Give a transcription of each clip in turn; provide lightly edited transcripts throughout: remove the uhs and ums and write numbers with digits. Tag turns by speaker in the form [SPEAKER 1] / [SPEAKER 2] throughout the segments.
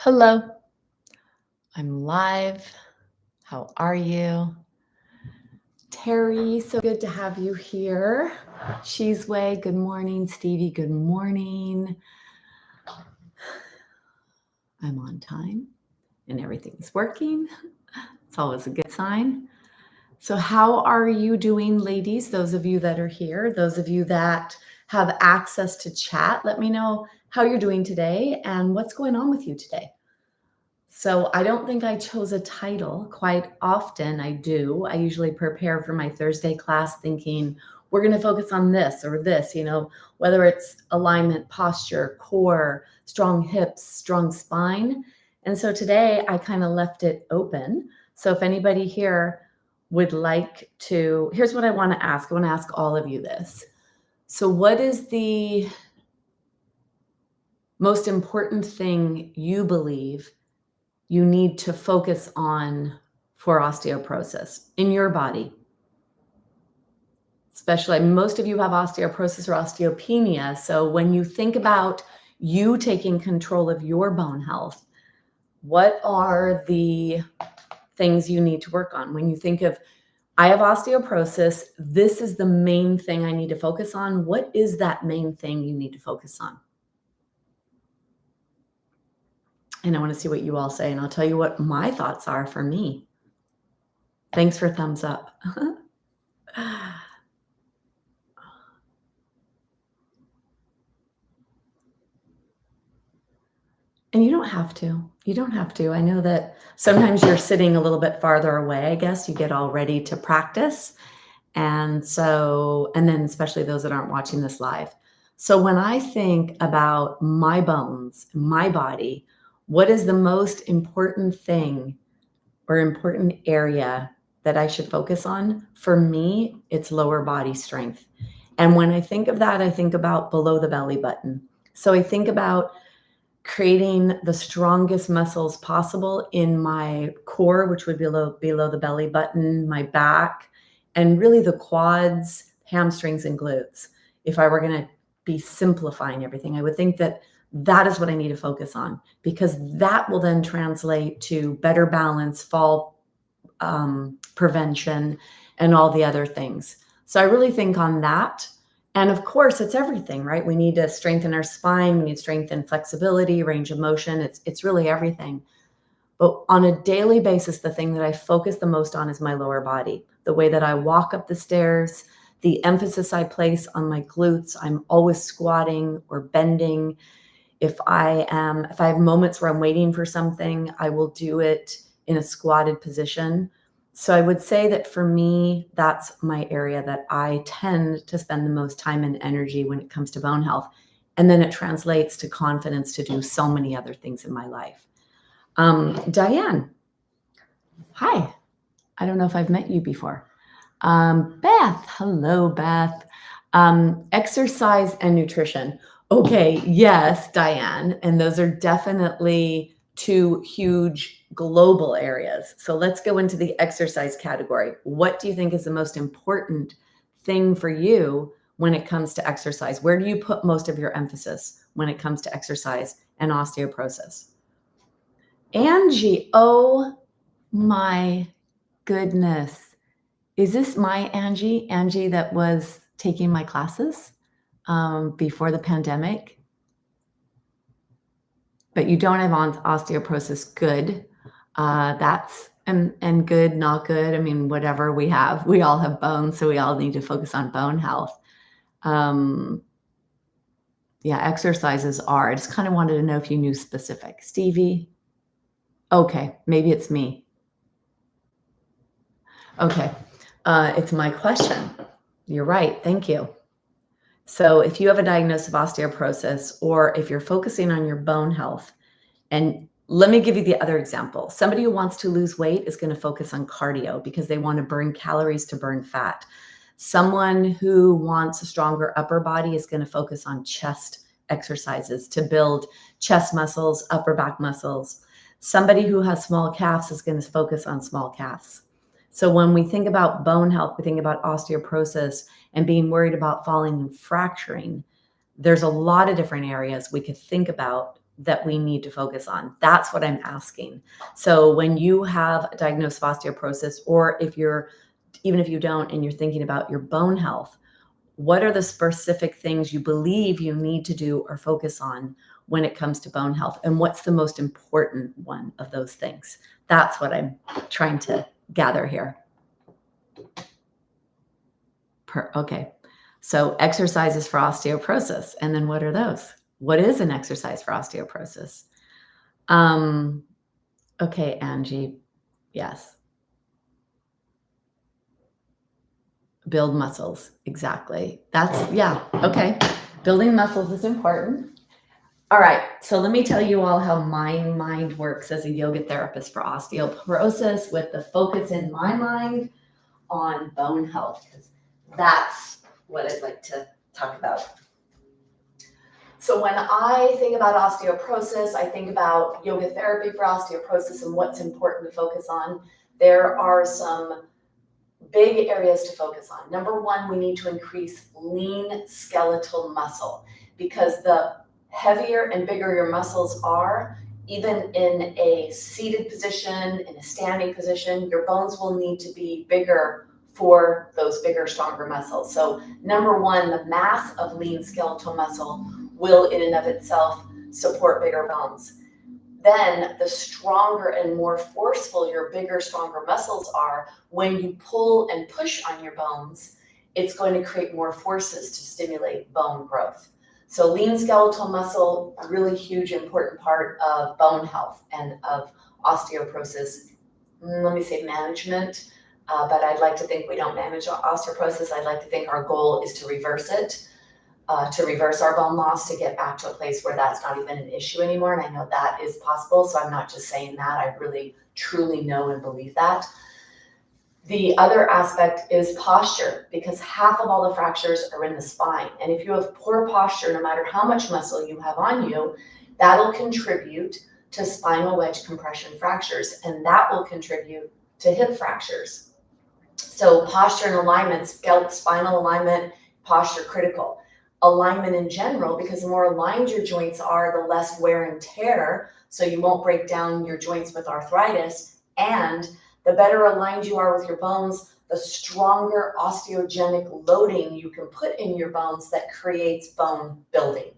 [SPEAKER 1] Hello, I'm live. How are you? Terry, so good to have you here. She's Way, good morning. Stevie, good morning. I'm on time and everything's working. It's always a good sign. So, how are you doing, ladies? Those of you that are here, those of you that have access to chat, let me know how you're doing today and what's going on with you today. So I don't think I chose a title. Quite often I do. I usually prepare for my Thursday class thinking we're going to focus on this or this, whether it's alignment, posture, core, strong hips, strong spine. And so today I kind of left it open. So if anybody here would like to, here's what I want to ask. I want to ask all of you this. So what is the most important thing you believe you need to focus on for osteoporosis in your body? Especially, most of you have osteoporosis or osteopenia. So when you think about you taking control of your bone health, what are the things you need to work on? When you think of, I have osteoporosis, this is the main thing I need to focus on. What is that main thing you need to focus on? And I want to see what you all say, and I'll tell you what my thoughts are for me. Thanks for thumbs up. And you don't have to. You don't have to. I know that sometimes you're sitting a little bit farther away, I guess. You get all ready to practice. And then especially those that aren't watching this live. So when I think about my bones, my body, what is the most important thing or important area that I should focus on? For me, it's lower body strength. And when I think of that, I think about below the belly button. So I think about creating the strongest muscles possible in my core, which would be below the belly button, my back, and really the quads, hamstrings, and glutes. If I were going to be simplifying everything, I would think that is what I need to focus on, because that will then translate to better balance, fall prevention, and all the other things. So I really think on that. And of course, it's everything, right? We need to strengthen our spine. We need to strengthen flexibility, range of motion. It's really everything. But on a daily basis, the thing that I focus the most on is my lower body. The way that I walk up the stairs, the emphasis I place on my glutes. I'm always squatting or bending. If I have moments where I'm waiting for something, I will do it in a squatted position. So I would say that for me, that's my area that I tend to spend the most time and energy when it comes to bone health. And then it translates to confidence to do so many other things in my life. Diane, hi. I don't know if I've met you before. Beth, hello, Beth. Exercise and nutrition. Okay, yes, Diane. And those are definitely two huge global areas. So let's go into the exercise category. What do you think is the most important thing for you when it comes to exercise? Where do you put most of your emphasis when it comes to exercise and osteoporosis? Angie, oh my goodness. Is this my Angie? Angie that was taking my classes before the pandemic? But you don't have osteoporosis. Good. That's and good, not good. I mean, whatever we have, we all have bones, so we all need to focus on bone health. Yeah, exercises are. I just kind of wanted to know if you knew specific. Stevie? Okay, maybe it's me. Okay, it's my question. You're right. Thank you. So if you have a diagnosis of osteoporosis, or if you're focusing on your bone health, and let me give you the other example. Somebody who wants to lose weight is going to focus on cardio because they want to burn calories to burn fat. Someone who wants a stronger upper body is going to focus on chest exercises to build chest muscles, upper back muscles. Somebody who has small calves is going to focus on small calves. So when we think about bone health, we think about osteoporosis and being worried about falling and fracturing. There's a lot of different areas we could think about that we need to focus on? That's what I'm asking. So when you have a diagnosis of osteoporosis, or even if you don't, and you're thinking about your bone health, what are the specific things you believe you need to do or focus on when it comes to bone health? And what's the most important one of those things? That's what I'm trying to gather here. Okay. So exercises for osteoporosis. And then what are those? What is an exercise for osteoporosis? Okay, Angie. Yes. Build muscles. Exactly. Yeah. Okay. Building muscles is important. All right. So let me tell you all how my mind works as a yoga therapist for osteoporosis, with the focus in my mind on bone health, because that's what I'd like to talk about. So when I think about osteoporosis, I think about yoga therapy for osteoporosis and what's important to focus on. There are some big areas to focus on. Number one, we need to increase lean skeletal muscle, because the heavier and bigger your muscles are, even in a seated position, in a standing position, your bones will need to be bigger for those bigger, stronger muscles. So number one, the mass of lean skeletal muscle will in and of itself support bigger bones. Then the stronger and more forceful your bigger, stronger muscles are, when you pull and push on your bones, it's going to create more forces to stimulate bone growth. So lean skeletal muscle, a really huge, important part of bone health and of osteoporosis. Let me say management, but I'd like to think we don't manage osteoporosis. I'd like to think our goal is to reverse it. To reverse our bone loss, to get back to a place where that's not even an issue anymore. And I know that is possible. So I'm not just saying that. I really, truly know and believe that. The other aspect is posture, because half of all the fractures are in the spine. And if you have poor posture, no matter how much muscle you have on you, that'll contribute to spinal wedge compression fractures, and that will contribute to hip fractures. So posture and alignment, spinal alignment, posture critical. Alignment in general, because the more aligned your joints are, the less wear and tear, so you won't break down your joints with arthritis. And the better aligned you are with your bones, the stronger osteogenic loading you can put in your bones that creates bone building.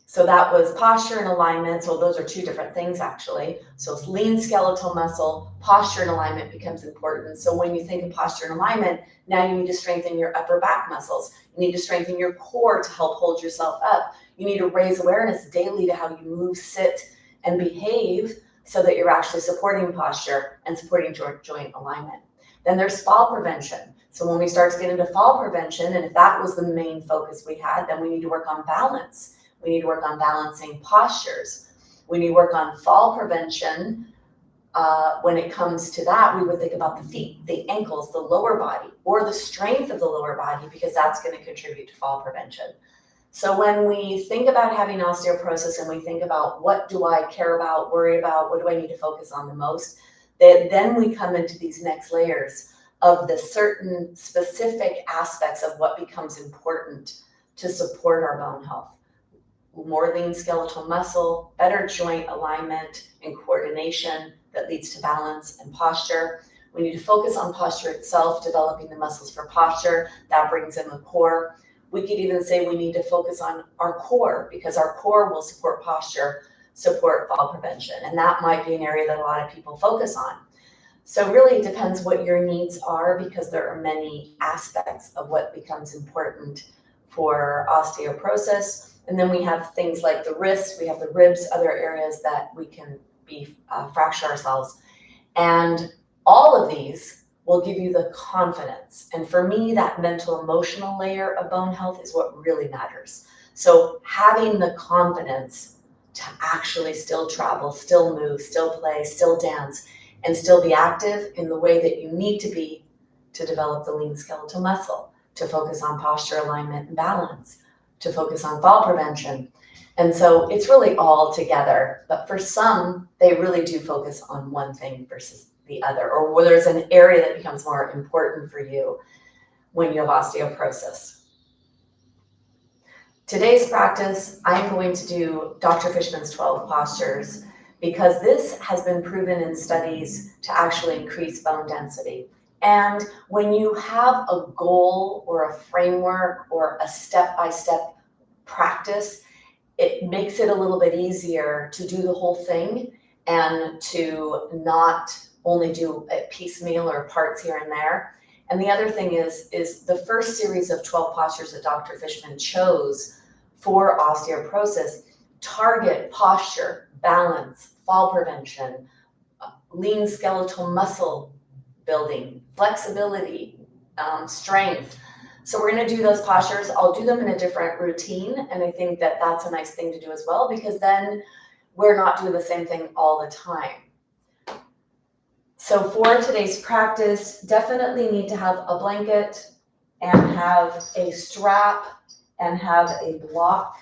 [SPEAKER 1] So that was posture and alignment. So those are two different things, actually. So it's lean skeletal muscle, posture and alignment becomes important. So when you think of posture and alignment, now you need to strengthen your upper back muscles. You need to strengthen your core to help hold yourself up. You need to raise awareness daily to how you move, sit, and behave, so that you're actually supporting posture and supporting joint alignment. Then there's fall prevention. So when we start to get into fall prevention, and if that was the main focus we had, then we need to work on balance. We need to work on balancing postures. We need to work on fall prevention. When it comes to that, we would think about the feet, the ankles, the lower body, or the strength of the lower body, because that's going to contribute to fall prevention. So when we think about having osteoporosis and we think about what do I care about, worry about, what do I need to focus on the most, then we come into these next layers of the certain specific aspects of what becomes important to support our bone health. More lean skeletal muscle, better joint alignment and coordination that leads to balance and posture. We need to focus on posture itself, developing the muscles for posture. That brings in the core. We could even say we need to focus on our core, because our core will support posture, support fall prevention. And that might be an area that a lot of people focus on. So really it depends what your needs are, because there are many aspects of what becomes important for osteoporosis. And then we have things like the wrists, we have the ribs, other areas that we can fracture ourselves. And all of these will give you the confidence. And for me, that mental emotional layer of bone health is what really matters. So having the confidence to actually still travel, still move, still play, still dance, and still be active in the way that you need to be to develop the lean skeletal muscle, to focus on posture, alignment, and balance, to focus on fall prevention. And so it's really all together. But for some, they really do focus on one thing versus the other, or where there's an area that becomes more important for you when you have osteoporosis. Today's practice, I'm going to do Dr. Fishman's 12 postures because this has been proven in studies to actually increase bone density. And when you have a goal or a framework or a step-by-step practice, it makes it a little bit easier to do the whole thing and to not only do a piecemeal or parts here and there. And the other thing is the first series of 12 postures that Dr. Fishman chose for osteoporosis target posture, balance, fall prevention, lean skeletal muscle building, flexibility, strength. So we're going to do those postures. I'll do them in a different routine, and I think that that's a nice thing to do as well, because then we're not doing the same thing all the time. So for today's practice, definitely need to have a blanket and have a strap and have a block.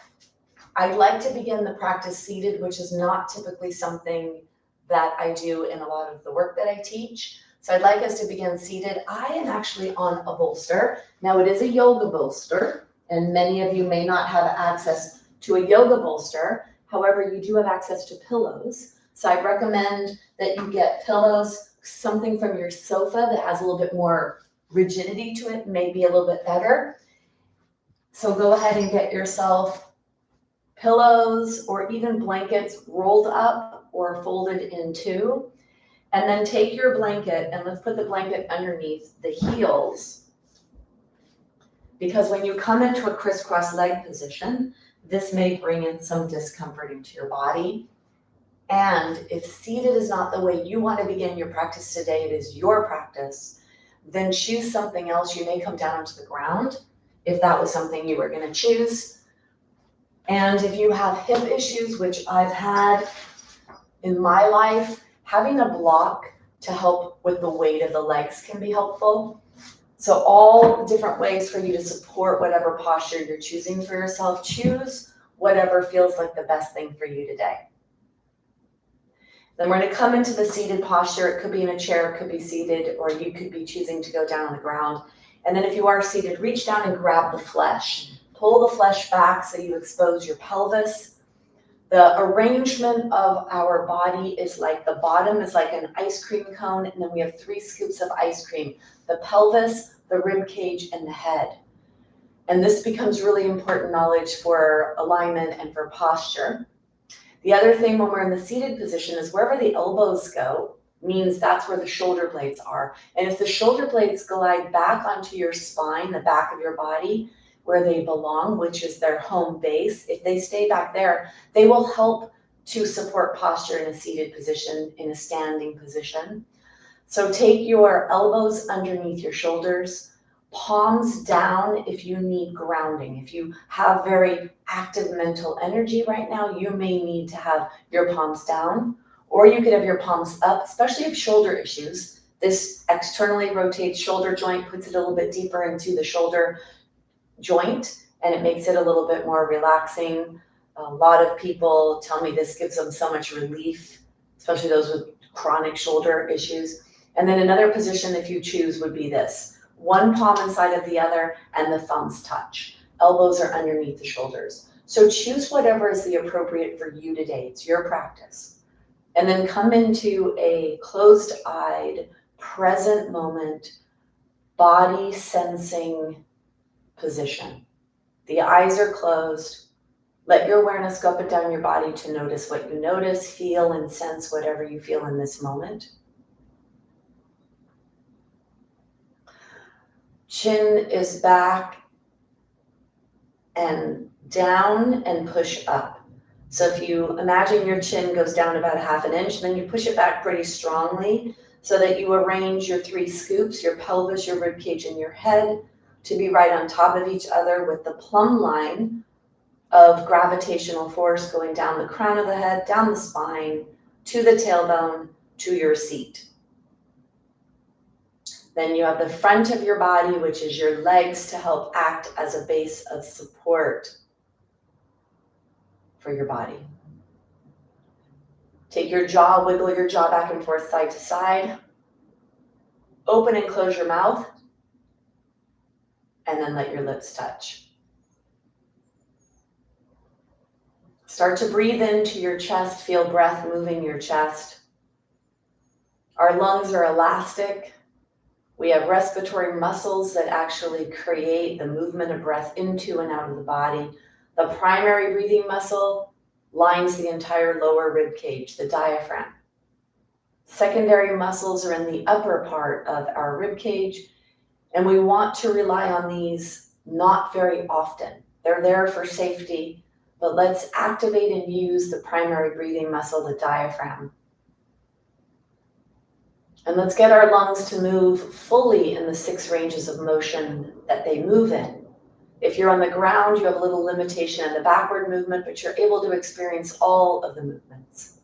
[SPEAKER 1] I like to begin the practice seated, which is not typically something that I do in a lot of the work that I teach. So I'd like us to begin seated. I am actually on a bolster. Now it is a yoga bolster, and many of you may not have access to a yoga bolster. However, you do have access to pillows. So I'd recommend that you get pillows, something from your sofa that has a little bit more rigidity to it, may be a little bit better. So go ahead and get yourself pillows or even blankets rolled up or folded in two. And then take your blanket and let's put the blanket underneath the heels. Because when you come into a crisscross leg position, this may bring in some discomfort into your body. And if seated is not the way you want to begin your practice today, it is your practice, then choose something else. You may come down onto the ground if that was something you were going to choose. And if you have hip issues, which I've had in my life, having a block to help with the weight of the legs can be helpful. So all different ways for you to support whatever posture you're choosing for yourself. Choose whatever feels like the best thing for you today. Then we're going to come into the seated posture. It could be in a chair, it could be seated, or you could be choosing to go down on the ground. And then if you are seated, reach down and grab the flesh. Pull the flesh back so you expose your pelvis. The arrangement of our body is like the bottom is like an ice cream cone, and then we have 3 scoops of ice cream: the pelvis, the rib cage, and the head. And this becomes really important knowledge for alignment and for posture. The other thing when we're in the seated position is wherever the elbows go means that's where the shoulder blades are. And if the shoulder blades glide back onto your spine, the back of your body, where they belong, which is their home base, if they stay back there, they will help to support posture in a seated position, in a standing position. So take your elbows underneath your shoulders, palms down if you need grounding. If you have very active mental energy right now, you may need to have your palms down, or you could have your palms up, especially if shoulder issues. This externally rotates shoulder joint, puts it a little bit deeper into the shoulder joint, and it makes it a little bit more relaxing. A lot of people tell me this gives them so much relief, especially those with chronic shoulder issues. And then another position, if you choose, would be this: one palm inside of the other and the thumbs touch. Elbows are underneath the shoulders. So choose whatever is the appropriate for you today. It's your practice. And then come into a closed-eyed, present moment, body sensing position. The eyes are closed. Let your awareness go up and down your body to notice what you notice, feel, and sense whatever you feel in this moment. Chin is back and down and push up. So if you imagine your chin goes down about 1/2 inch, then you push it back pretty strongly so that you arrange your 3 scoops, your pelvis, your rib cage, and your head, to be right on top of each other with the plumb line of gravitational force going down the crown of the head, down the spine, to the tailbone, to your seat. Then you have the front of your body, which is your legs, to help act as a base of support for your body. Take your jaw, wiggle your jaw back and forth, side to side. Open and close your mouth, and then let your lips touch. Start to breathe into your chest, feel breath moving your chest. Our lungs are elastic. We have respiratory muscles that actually create the movement of breath into and out of the body. The primary breathing muscle lines the entire lower rib cage, the diaphragm. Secondary muscles are in the upper part of our rib cage, and we want to rely on these not very often. They're there for safety, but let's activate and use the primary breathing muscle, the diaphragm. And let's get our lungs to move fully in the 6 ranges of motion that they move in. If you're on the ground, you have a little limitation in the backward movement, but you're able to experience all of the movements.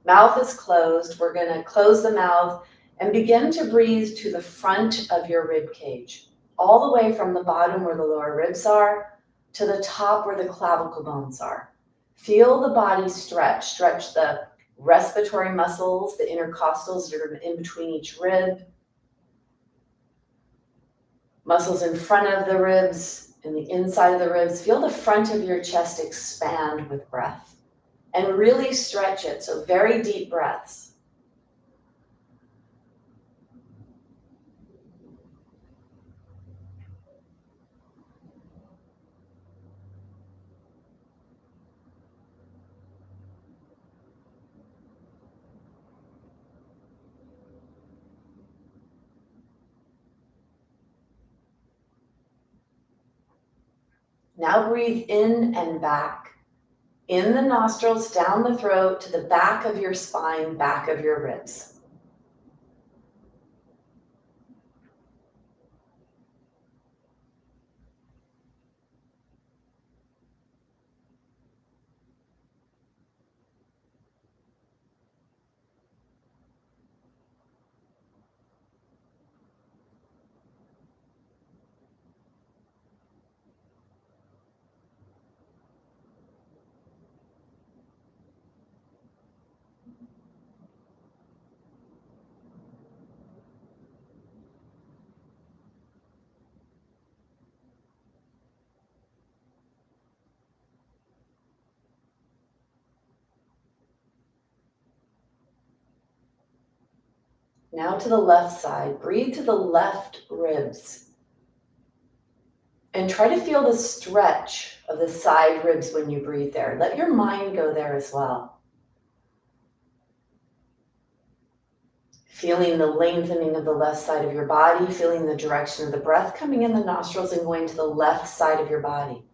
[SPEAKER 1] Mouth is closed. We're going to close the mouth and begin to breathe to the front of your rib cage, all the way from the bottom where the lower ribs are to the top where the clavicle bones are. Feel the body stretch. Stretch the respiratory muscles, the intercostals that are in between each rib, muscles in front of the ribs and the inside of the ribs. Feel the front of your chest expand with breath and really stretch it. So very deep breaths. Now breathe in and back. In the nostrils, down the throat, to the back of your spine, back of your ribs. Now to the left side. Breathe to the left ribs. And try to feel the stretch of the side ribs when you breathe there. Let your mind go there as well. Feeling the lengthening of the left side of your body, feeling the direction of the breath coming in the nostrils and going to the left side of your body.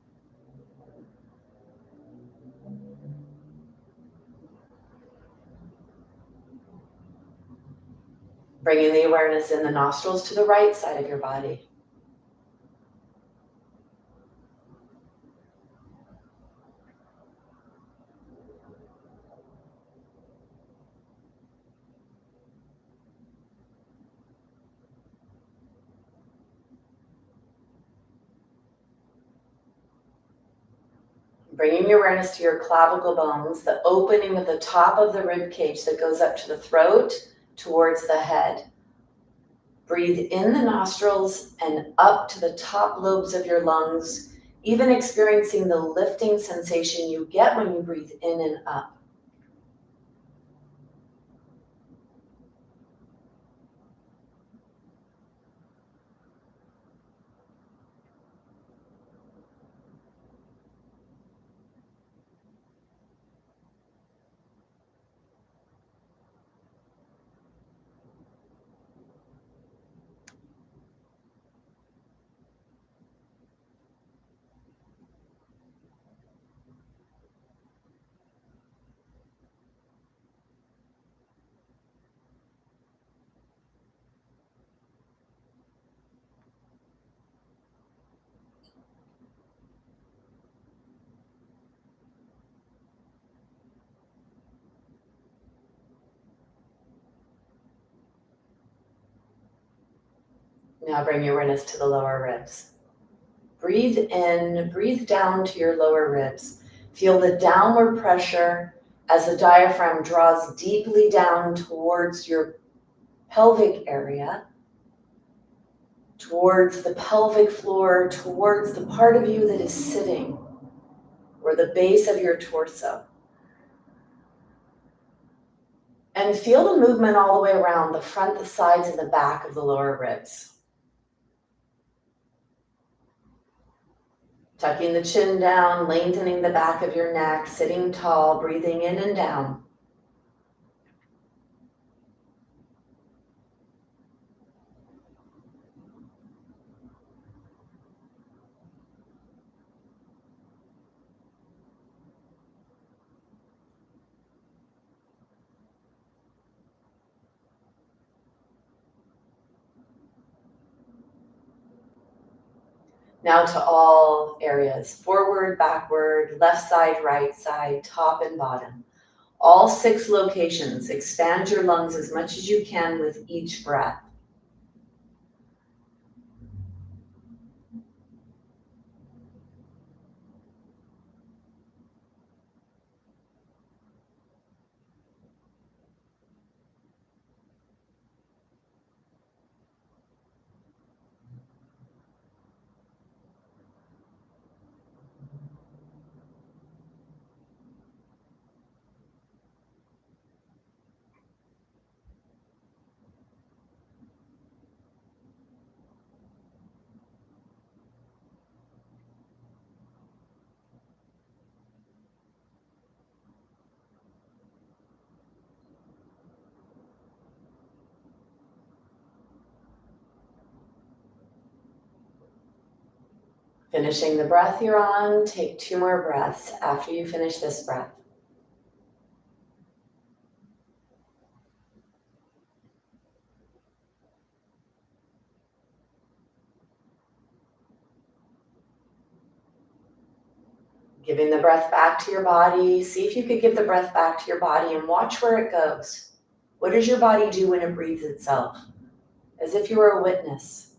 [SPEAKER 1] Bringing the awareness in the nostrils to the right side of your body. Bringing your awareness to your clavicle bones, the opening of the top of the rib cage that goes up to the throat towards the head. Breathe in the nostrils and up to the top lobes of your lungs, even experiencing the lifting sensation you get when you breathe in and up. Now bring your awareness to the lower ribs. Breathe in, breathe down to your lower ribs. Feel the downward pressure as the diaphragm draws deeply down towards your pelvic area, towards the pelvic floor, towards the part of you that is sitting, or the base of your torso. And feel the movement all the way around the front, the sides, and the back of the lower ribs. Tucking the chin down, lengthening the back of your neck, sitting tall, breathing in and down. Now to all areas, forward, backward, left side, right side, top and bottom. All 6 locations. Expand your lungs as much as you can with each breath. Finishing the breath you're on, take 2 more breaths after you finish this breath. Giving the breath back to your body. See if you could give the breath back to your body and watch where it goes. What does your body do when it breathes itself? As if you were a witness.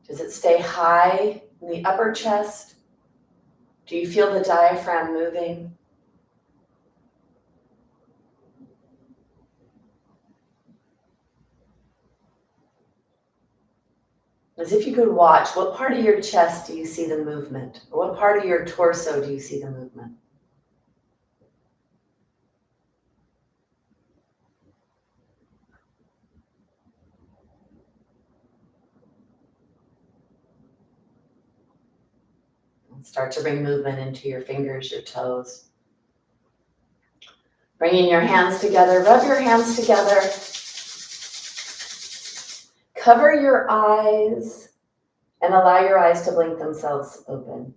[SPEAKER 1] Does it stay high in the upper chest? Do you feel the diaphragm moving? As if you could watch, what part of your chest do you see the movement? Or what part of your torso do you see the movement? And start to bring movement into your fingers, your toes. Bringing your hands together, rub your hands together. Cover your eyes and allow your eyes to blink themselves open.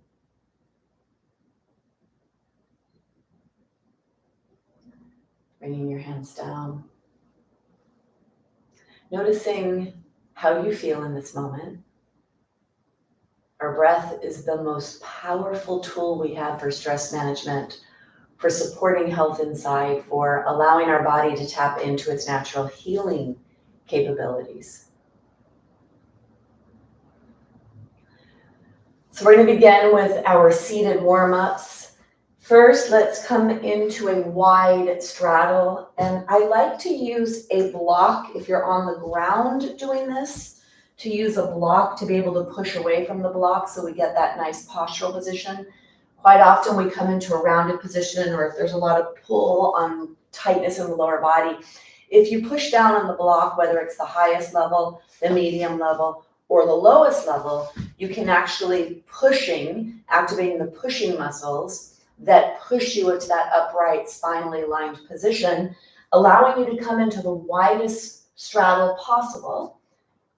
[SPEAKER 1] Bringing your hands down. Noticing how you feel in this moment. Our breath is the most powerful tool we have for stress management, for supporting health inside, for allowing our body to tap into its natural healing capabilities. So we're going to begin with our seated warm-ups. First, let's come into a wide straddle. And I like to use a block if you're on the ground doing this, to use a block to be able to push away from the block so we get that nice postural position. Quite often we come into a rounded position, or if there's a lot of pull on tightness in the lower body, if you push down on the block, whether it's the highest level, the medium level, or the lowest level, you can actually activating the pushing muscles that push you into that upright, spinally aligned position, allowing you to come into the widest straddle possible.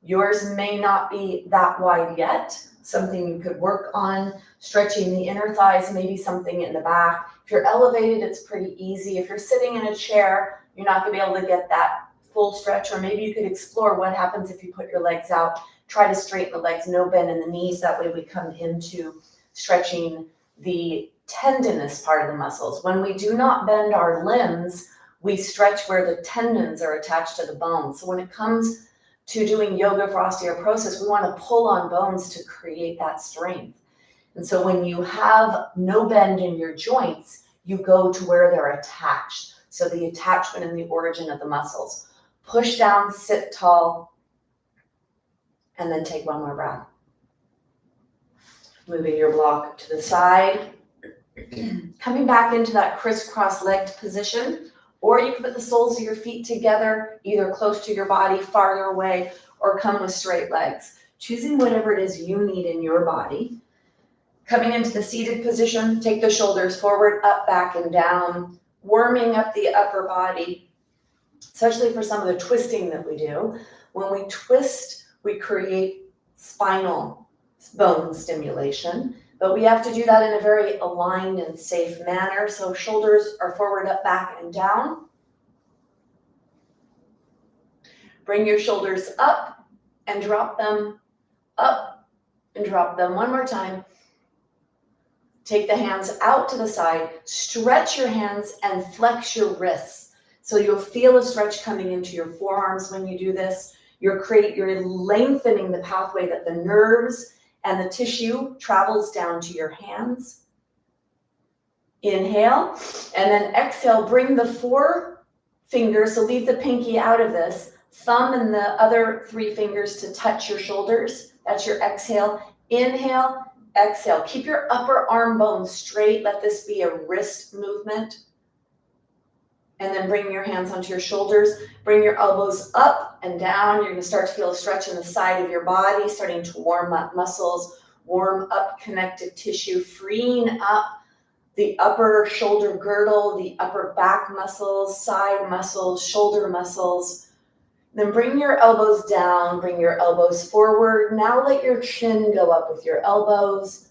[SPEAKER 1] Yours may not be that wide yet, something you could work on, stretching the inner thighs, maybe something in the back. If you're elevated, it's pretty easy. If you're sitting in a chair, you're not going to be able to get that full stretch, or maybe you could explore what happens if you put your legs out. Try to straighten the legs, no bend in the knees. That way we come into stretching the tendinous part of the muscles. When we do not bend our limbs, we stretch where the tendons are attached to the bones. So when it comes to doing yoga for osteoporosis, we want to pull on bones to create that strength. And so when you have no bend in your joints, you go to where they're attached. So the attachment and the origin of the muscles. Push down, sit tall, and then take one more breath. Moving your block to the side. Coming back into that crisscross legged position, or you can put the soles of your feet together, either close to your body, farther away, or come with straight legs. Choosing whatever it is you need in your body. Coming into the seated position, take the shoulders forward, up, back, and down, warming up the upper body, especially for some of the twisting that we do. When we twist, we create spinal bone stimulation, but we have to do that in a very aligned and safe manner. So shoulders are forward, up, back, and down. Bring your shoulders up and drop them, up and drop them. One more time. Take the hands out to the side, stretch your hands and flex your wrists. So you'll feel a stretch coming into your forearms when you do this. You're lengthening the pathway that the nerves and the tissue travels down to your hands. Inhale, and then exhale, bring the 4 fingers, so leave the pinky out of this, thumb and the other 3 fingers to touch your shoulders. That's your exhale. Inhale, exhale. Keep your upper arm bones straight. Let this be a wrist movement. And then bring your hands onto your shoulders. Bring your elbows up and down. You're going to start to feel a stretch in the side of your body, starting to warm up muscles, warm up connective tissue, freeing up the upper shoulder girdle, the upper back muscles, side muscles, shoulder muscles. Then bring your elbows down, bring your elbows forward. Now let your chin go up with your elbows.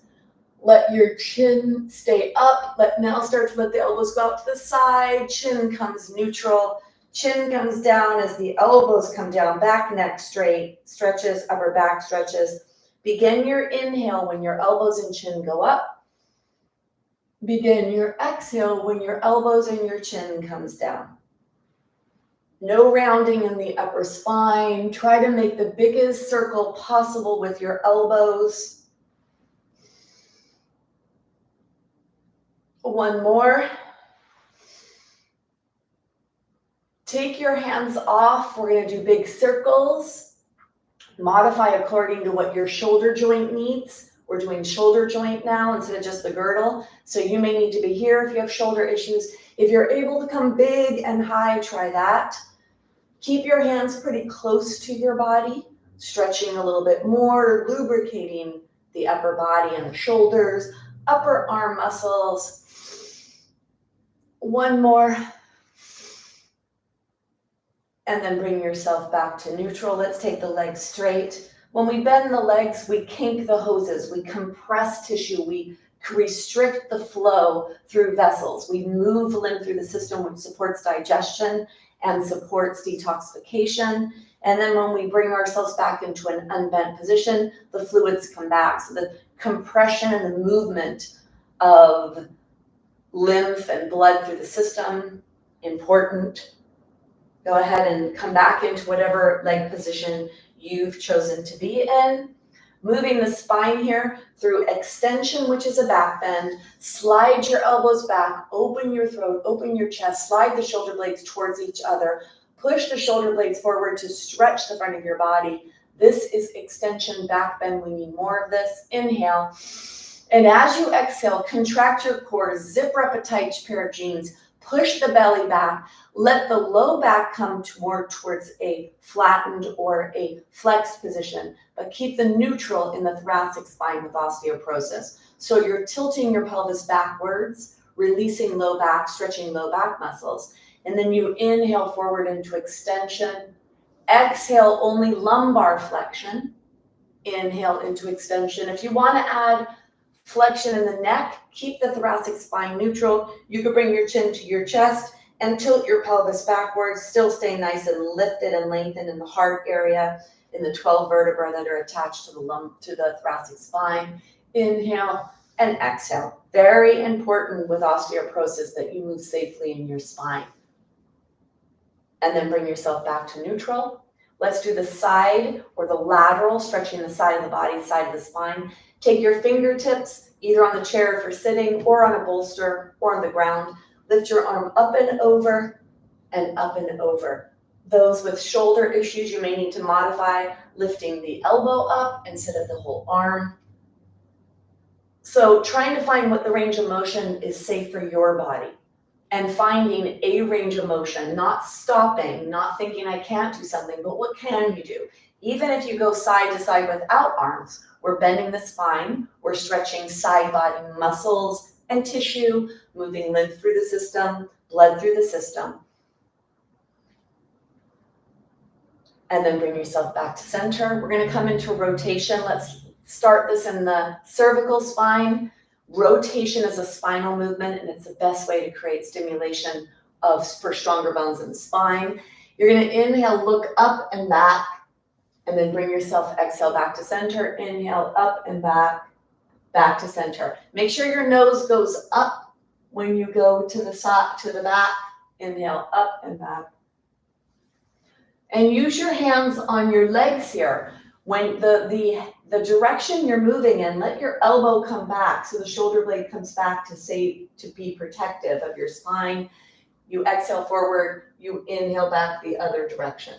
[SPEAKER 1] Let your chin stay up. Now start to let the elbows go out to the side. Chin comes neutral. Chin comes down as the elbows come down. Back, neck straight. Stretches, upper back stretches. Begin your inhale when your elbows and chin go up. Begin your exhale when your elbows and your chin comes down. No rounding in the upper spine. Try to make the biggest circle possible with your elbows. One more. Take your hands off. We're going to do big circles. Modify according to what your shoulder joint needs. We're doing shoulder joint now instead of just the girdle. So you may need to be here if you have shoulder issues. If you're able to come big and high, try that. Keep your hands pretty close to your body, stretching a little bit more, lubricating the upper body and the shoulders, upper arm muscles. One more. And then bring yourself back to neutral. Let's take the legs straight. When we bend the legs, we kink the hoses, we compress tissue, we restrict the flow through vessels. We move lymph through the system, which supports digestion and supports detoxification. And then when we bring ourselves back into an unbent position, the fluids come back. So the compression and the movement of lymph and blood through the system, important. Go ahead and come back into whatever leg position you've chosen to be in. Moving the spine here through extension, which is a back bend. Slide your elbows back, open your throat, open your chest, slide the shoulder blades towards each other. Push the shoulder blades forward to stretch the front of your body. This is extension back bend. We need more of this. Inhale. And as you exhale, contract your core, zipper up a tight pair of jeans, push the belly back, let the low back come more towards a flattened or a flexed position, but keep the neutral in the thoracic spine with osteoporosis. So you're tilting your pelvis backwards, releasing low back, stretching low back muscles. And then you inhale forward into extension. Exhale, only lumbar flexion. Inhale into extension. If you want to add flexion in the neck, keep the thoracic spine neutral. You could bring your chin to your chest and tilt your pelvis backwards, still stay nice and lifted and lengthened in the heart area, in the 12 vertebrae that are attached to the thoracic spine. Inhale and exhale. Very important with osteoporosis that you move safely in your spine. And then bring yourself back to neutral. Let's do the side or the lateral, stretching the side of the body, side of the spine. Take your fingertips either on the chair if you're sitting or on a bolster or on the ground. Lift your arm up and over and up and over. Those with shoulder issues, you may need to modify lifting the elbow up instead of the whole arm. So trying to find what the range of motion is safe for your body, and finding a range of motion, not stopping, not thinking I can't do something, but what can you do? Even if you go side to side without arms, we're bending the spine, we're stretching side body muscles and tissue, moving lymph through the system, blood through the system. And then bring yourself back to center. We're going to come into rotation. Let's start this in the cervical spine. Rotation is a spinal movement, and it's the best way to create stimulation for stronger bones in the spine. You're going to inhale, look up and back, and then bring yourself, exhale, back to center. Inhale, up and back, back to center. Make sure your nose goes up when you go to the side, to the back. Inhale, up and back. And use your hands on your legs here. When the direction you're moving in, let your elbow come back so the shoulder blade comes back to be protective of your spine. You exhale forward, you inhale back the other direction.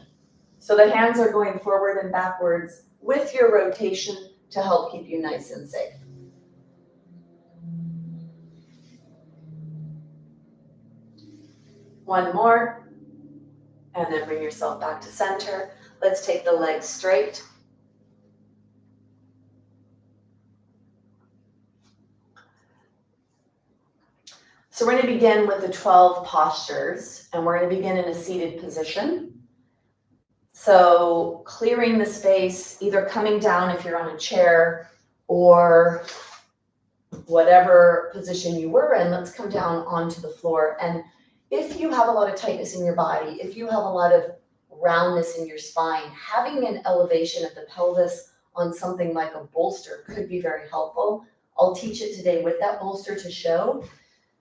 [SPEAKER 1] So the hands are going forward and backwards with your rotation to help keep you nice and safe. One more. And then bring yourself back to center. Let's take the legs straight. So we're going to begin with the 12 postures, and we're going to begin in a seated position. So clearing the space, either coming down if you're on a chair or whatever position you were in, let's come down onto the floor. And if you have a lot of tightness in your body, if you have a lot of roundness in your spine, having an elevation of the pelvis on something like a bolster could be very helpful. I'll teach it today with that bolster to show.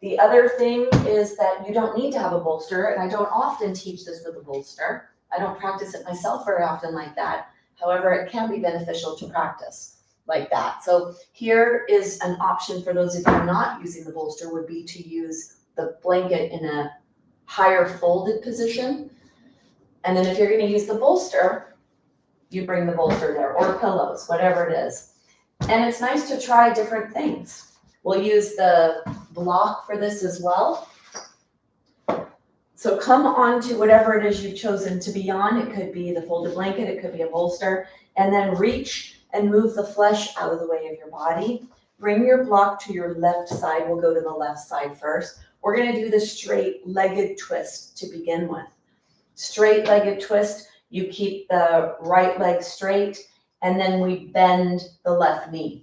[SPEAKER 1] The other thing is that you don't need to have a bolster, and I don't often teach this with a bolster. I don't practice it myself very often like that. However, it can be beneficial to practice like that. So here is an option for those of you not using the bolster, would be to use the blanket in a higher folded position. And then if you're going to use the bolster, you bring the bolster there, or pillows, whatever it is. And it's nice to try different things. We'll use the block for this as well. So come on to whatever it is you've chosen to be on. It could be the folded blanket, it could be a bolster, and then reach and move the flesh out of the way of your body. Bring your block to your left side. We'll go to the left side first. We're going to do the straight-legged twist to begin with. Straight-legged twist, you keep the right leg straight, and then we bend the left knee.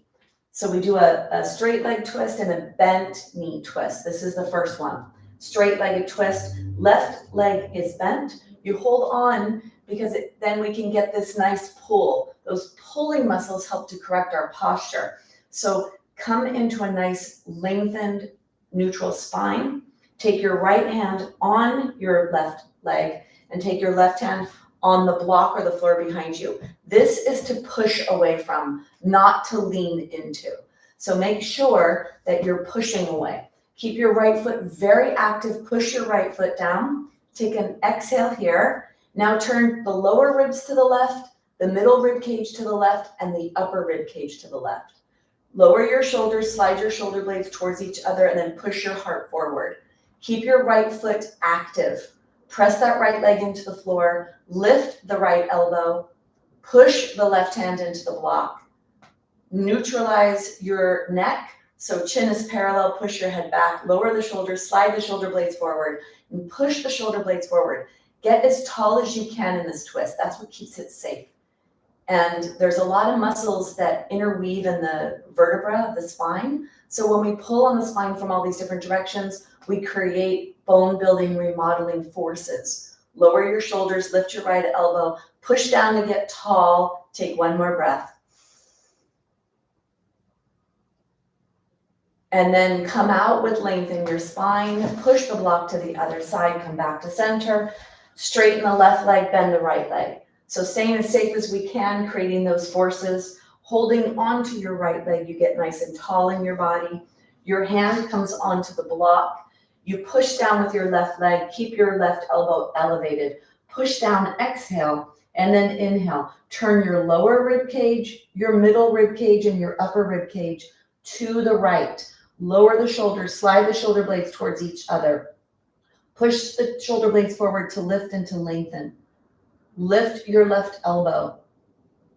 [SPEAKER 1] So we do a straight leg twist and a bent knee twist. This is the first one. Straight-legged twist, left leg is bent. You hold on because then we can get this nice pull. Those pulling muscles help to correct our posture. So come into a nice lengthened neutral spine. Take your right hand on your left leg and take your left hand on the block or the floor behind you. This is to push away from, not to lean into. So make sure that you're pushing away. Keep your right foot very active. Push your right foot down. Take an exhale here. Now turn the lower ribs to the left, the middle rib cage to the left, and the upper rib cage to the left. Lower your shoulders, slide your shoulder blades towards each other, and then push your heart forward. Keep your right foot active. Press that right leg into the floor. Lift the right elbow. Push the left hand into the block. Neutralize your neck. So chin is parallel. Push your head back. Lower the shoulders. Slide the shoulder blades forward. And push the shoulder blades forward. Get as tall as you can in this twist. That's what keeps it safe. And there's a lot of muscles that interweave in the vertebra of the spine. So when we pull on the spine from all these different directions, we create bone building, remodeling forces. Lower your shoulders, lift your right elbow, push down to get tall. Take one more breath. And then come out with length in your spine. Push the block to the other side, come back to center. Straighten the left leg, bend the right leg. So staying as safe as we can, creating those forces. Holding onto your right leg, you get nice and tall in your body. Your hand comes onto the block. You push down with your left leg. Keep your left elbow elevated. Push down, exhale, and then inhale. Turn your lower rib cage, your middle rib cage, and your upper rib cage to the right. Lower the shoulders, slide the shoulder blades towards each other. Push the shoulder blades forward to lift and to lengthen. Lift your left elbow.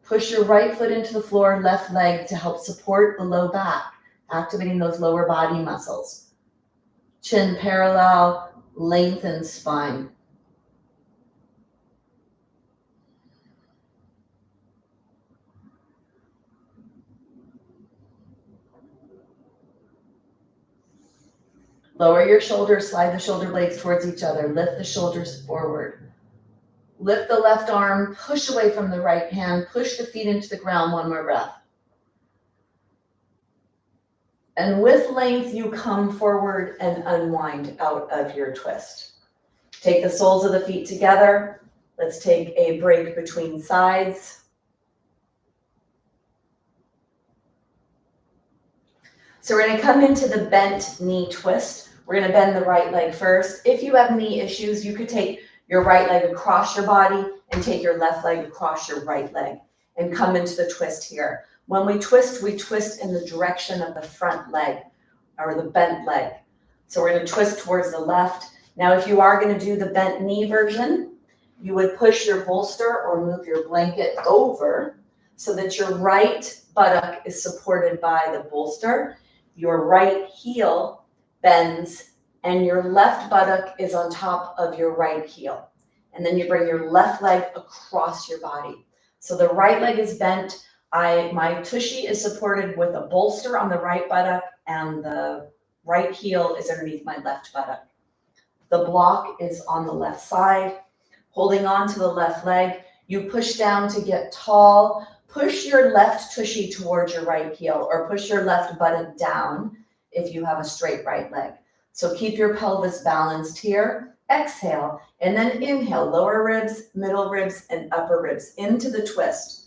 [SPEAKER 1] Push your right foot into the floor, left leg to help support the low back, activating those lower body muscles. Chin parallel, lengthen spine. Lower your shoulders, slide the shoulder blades towards each other. Lift the shoulders forward. Lift the left arm, push away from the right hand, push the feet into the ground. One more breath. And with length, you come forward and unwind out of your twist. Take the soles of the feet together. Let's take a break between sides. So we're going to come into the bent knee twist. We're going to bend the right leg first. If you have knee issues, you could take your right leg across your body and take your left leg across your right leg and come into the twist here. When we twist in the direction of the front leg or the bent leg. So we're going to twist towards the left. Now, if you are going to do the bent knee version, you would push your bolster or move your blanket over so that your right buttock is supported by the bolster. Your right heel bends and your left buttock is on top of your right heel. And then you bring your left leg across your body. So the right leg is bent. My tushy is supported with a bolster on the right buttock and the right heel is underneath my left buttock. The block is on the left side. Holding on to the left leg, you push down to get tall. Push your left tushy towards your right heel or push your left buttock down if you have a straight right leg. So keep your pelvis balanced here. Exhale and then inhale, lower ribs, middle ribs, and upper ribs into the twist.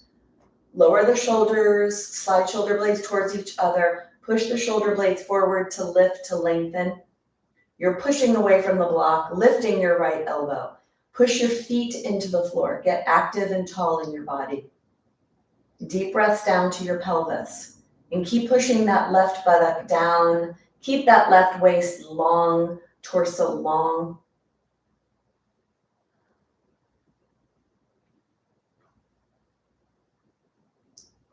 [SPEAKER 1] Lower the shoulders, slide shoulder blades towards each other. Push the shoulder blades forward to lift, to lengthen. You're pushing away from the block, lifting your right elbow. Push your feet into the floor. Get active and tall in your body. Deep breaths down to your pelvis. And keep pushing that left buttock down. Keep that left waist long, torso long.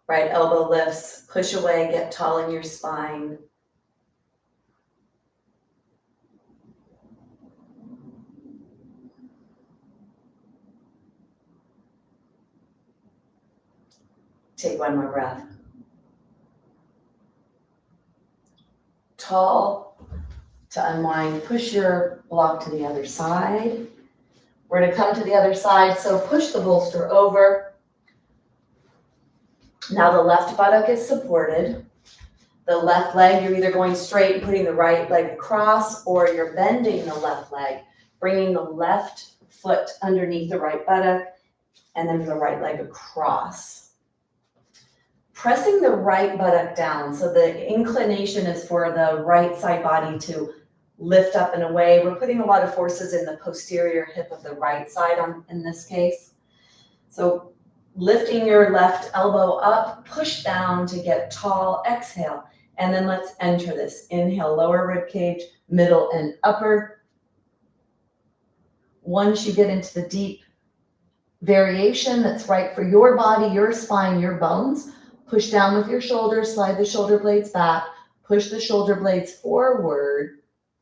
[SPEAKER 1] Right elbow lifts, push away, get tall in your spine. Take one more breath. Tall to unwind. Push your block to the other side. We're going to come to the other side, so push the bolster over. Now the left buttock is supported. The left leg, you're either going straight and putting the right leg across, or you're bending the left leg, bringing the left foot underneath the right buttock, and then the right leg across. Pressing the right buttock down, so the inclination is for the right side body to lift up and away. We're putting a lot of forces in the posterior hip of the right side in this case. So lifting your left elbow up, push down to get tall, exhale. And then let's enter this. Inhale, lower rib cage, middle and upper. Once you get into the deep variation that's right for your body, your spine, your bones, push down with your shoulders, slide the shoulder blades back, push the shoulder blades forward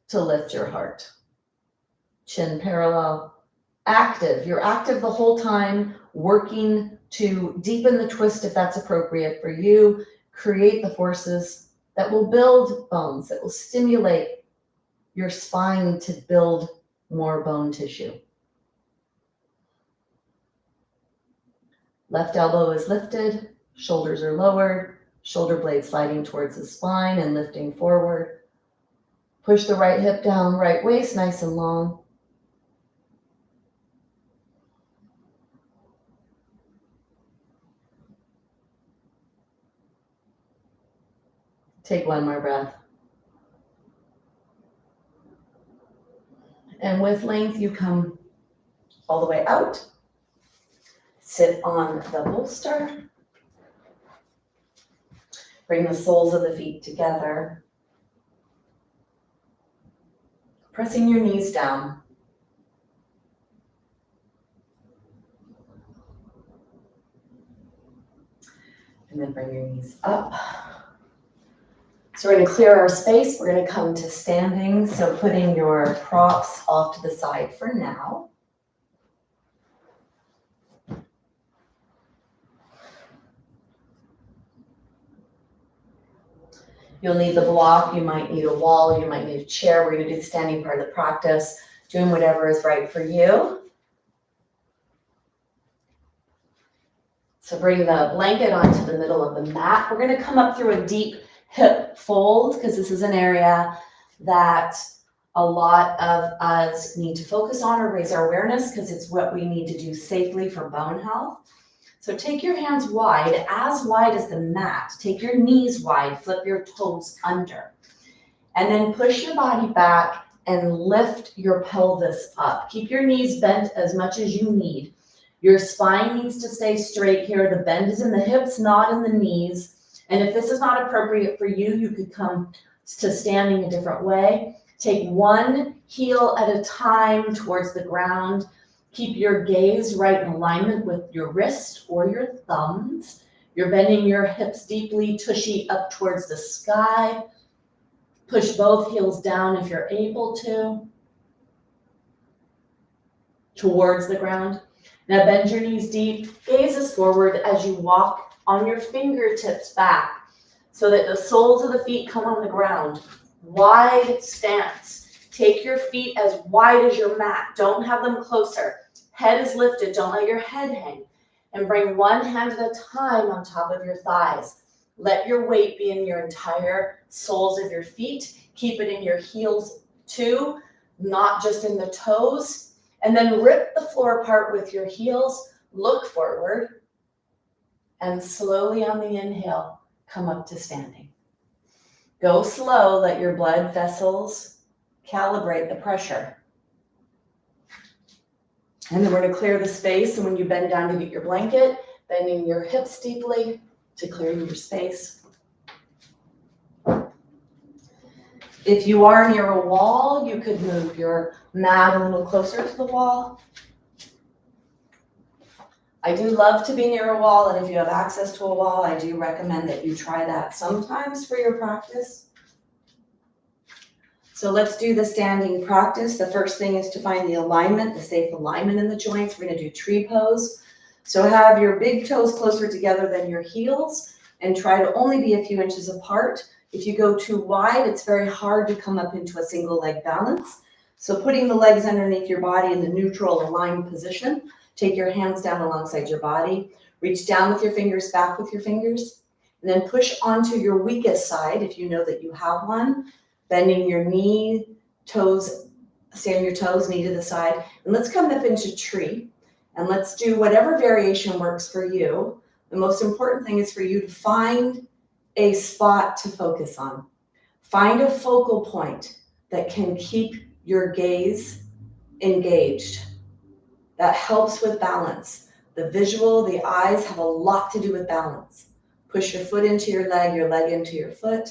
[SPEAKER 1] to lift your heart. Chin parallel, active. You're active the whole time, working to deepen the twist if that's appropriate for you. Create the forces that will build bones, that will stimulate your spine to build more bone tissue. Left elbow is lifted, shoulders are lowered, shoulder blades sliding towards the spine and lifting forward. Push the right hip down, right waist nice and long. Take one more breath. And with length, you come all the way out. Sit on the bolster. Bring the soles of the feet together. Pressing your knees down. And then bring your knees up. So we're going to clear our space. We're going to come to standing. So putting your props off to the side for now. You'll need the block. You might need a wall. You might need a chair. We're going to do the standing part of the practice, doing whatever is right for you. So bring the blanket onto the middle of the mat. We're going to come up through a deep hip fold because this is an area that a lot of us need to focus on or raise our awareness because it's what we need to do safely for bone health. So take your hands wide as the mat. Take your knees wide, flip your toes under. And then push your body back and lift your pelvis up. Keep your knees bent as much as you need. Your spine needs to stay straight here. The bend is in the hips, not in the knees. And if this is not appropriate for you, you could come to standing a different way. Take one heel at a time towards the ground. Keep your gaze right in alignment with your wrist or your thumbs. You're bending your hips deeply, tushy up towards the sky. Push both heels down if you're able to, towards the ground. Now bend your knees deep, gazes forward as you walk on your fingertips back so that the soles of the feet come on the ground. Wide stance. Take your feet as wide as your mat. Don't have them closer. Head is lifted. Don't let your head hang. And bring one hand at a time on top of your thighs. Let your weight be in your entire soles of your feet. Keep it in your heels too, not just in the toes. And then rip the floor apart with your heels. Look forward. And slowly on the inhale, come up to standing. Go slow. Let your blood vessels calibrate the pressure. And then we're going to clear the space. And when you bend down to get your blanket, bending your hips deeply to clear your space. If you are near a wall, you could move your mat a little closer to the wall. I do love to be near a wall, and if you have access to a wall, I do recommend that you try that sometimes for your practice. So let's do the standing practice. The first thing is to find the alignment, the safe alignment in the joints. We're going to do tree pose. So have your big toes closer together than your heels and try to only be a few inches apart. If you go too wide, it's very hard to come up into a single leg balance. So putting the legs underneath your body in the neutral aligned position. Take your hands down alongside your body. Reach down with your fingers, back with your fingers. And then push onto your weakest side if you know that you have one. Bending your knee, toes, stay on your toes, knee to the side. And let's come up into tree. And let's do whatever variation works for you. The most important thing is for you to find a spot to focus on. Find a focal point that can keep your gaze engaged. That helps with balance. The visual, the eyes have a lot to do with balance. Push your foot into your leg into your foot.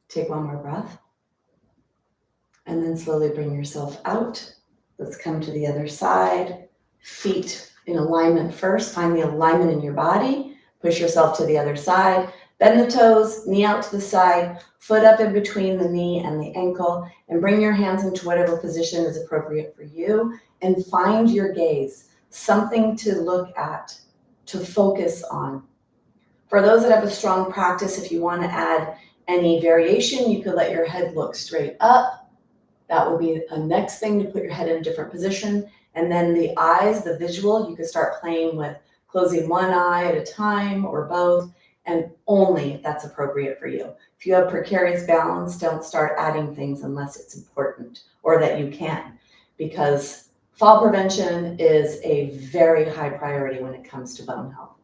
[SPEAKER 1] Take one more breath. And then slowly bring yourself out. Let's come to the other side. Feet in alignment first. Find the alignment in your body. Push yourself to the other side. Bend the toes, knee out to the side, foot up in between the knee and the ankle, and bring your hands into whatever position is appropriate for you. And find your gaze, something to look at, to focus on. For those that have a strong practice, if you want to add any variation, you could let your head look straight up. That would be a next thing, to put your head in a different position. And then the eyes, the visual, you could start playing with closing one eye at a time or both, and only if that's appropriate for you. If you have precarious balance, don't start adding things unless it's important or that you can, because fall prevention is a very high priority when it comes to bone health.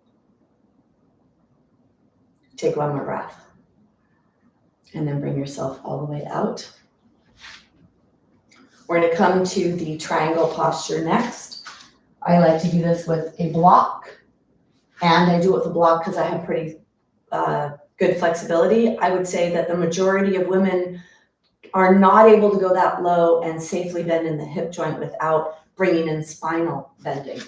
[SPEAKER 1] Take one more breath. And then bring yourself all the way out. We're going to come to the triangle posture next. I like to do this with a block, and I do it with a block because I have pretty good flexibility. I would say that the majority of women are not able to go that low and safely bend in the hip joint without bringing in spinal bending.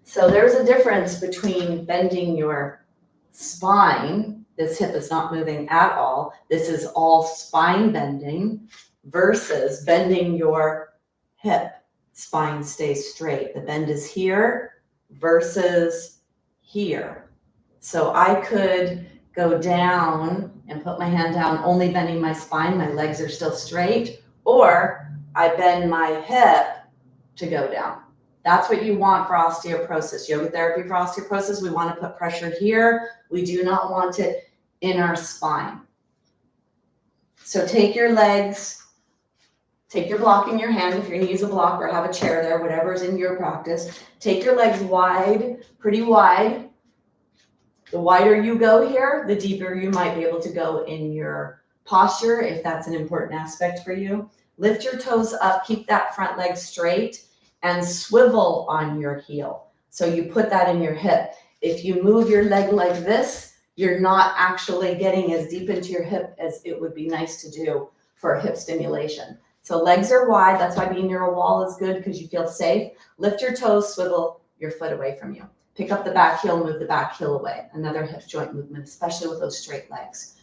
[SPEAKER 1] So there's a difference between bending your spine, this hip is not moving at all, this is all spine bending, versus bending your hip, spine stays straight. The bend is here versus here. So I could go down and put my hand down, only bending my spine, my legs are still straight, or I bend my hip to go down. That's what you want for osteoporosis. Yoga therapy for osteoporosis, we want to put pressure here. We do not want it in our spine. So take your legs, take your block in your hand if you're going to use a block or have a chair there, whatever's in your practice. Take your legs wide, pretty wide. The wider you go here, the deeper you might be able to go in your posture, if that's an important aspect for you. Lift your toes up, keep that front leg straight, and swivel on your heel. So you put that in your hip. If you move your leg like this, you're not actually getting as deep into your hip as it would be nice to do for hip stimulation. So legs are wide. That's why being near a wall is good, because you feel safe. Lift your toes, swivel your foot away from you. Pick up the back heel, move the back heel away. Another hip joint movement, especially with those straight legs.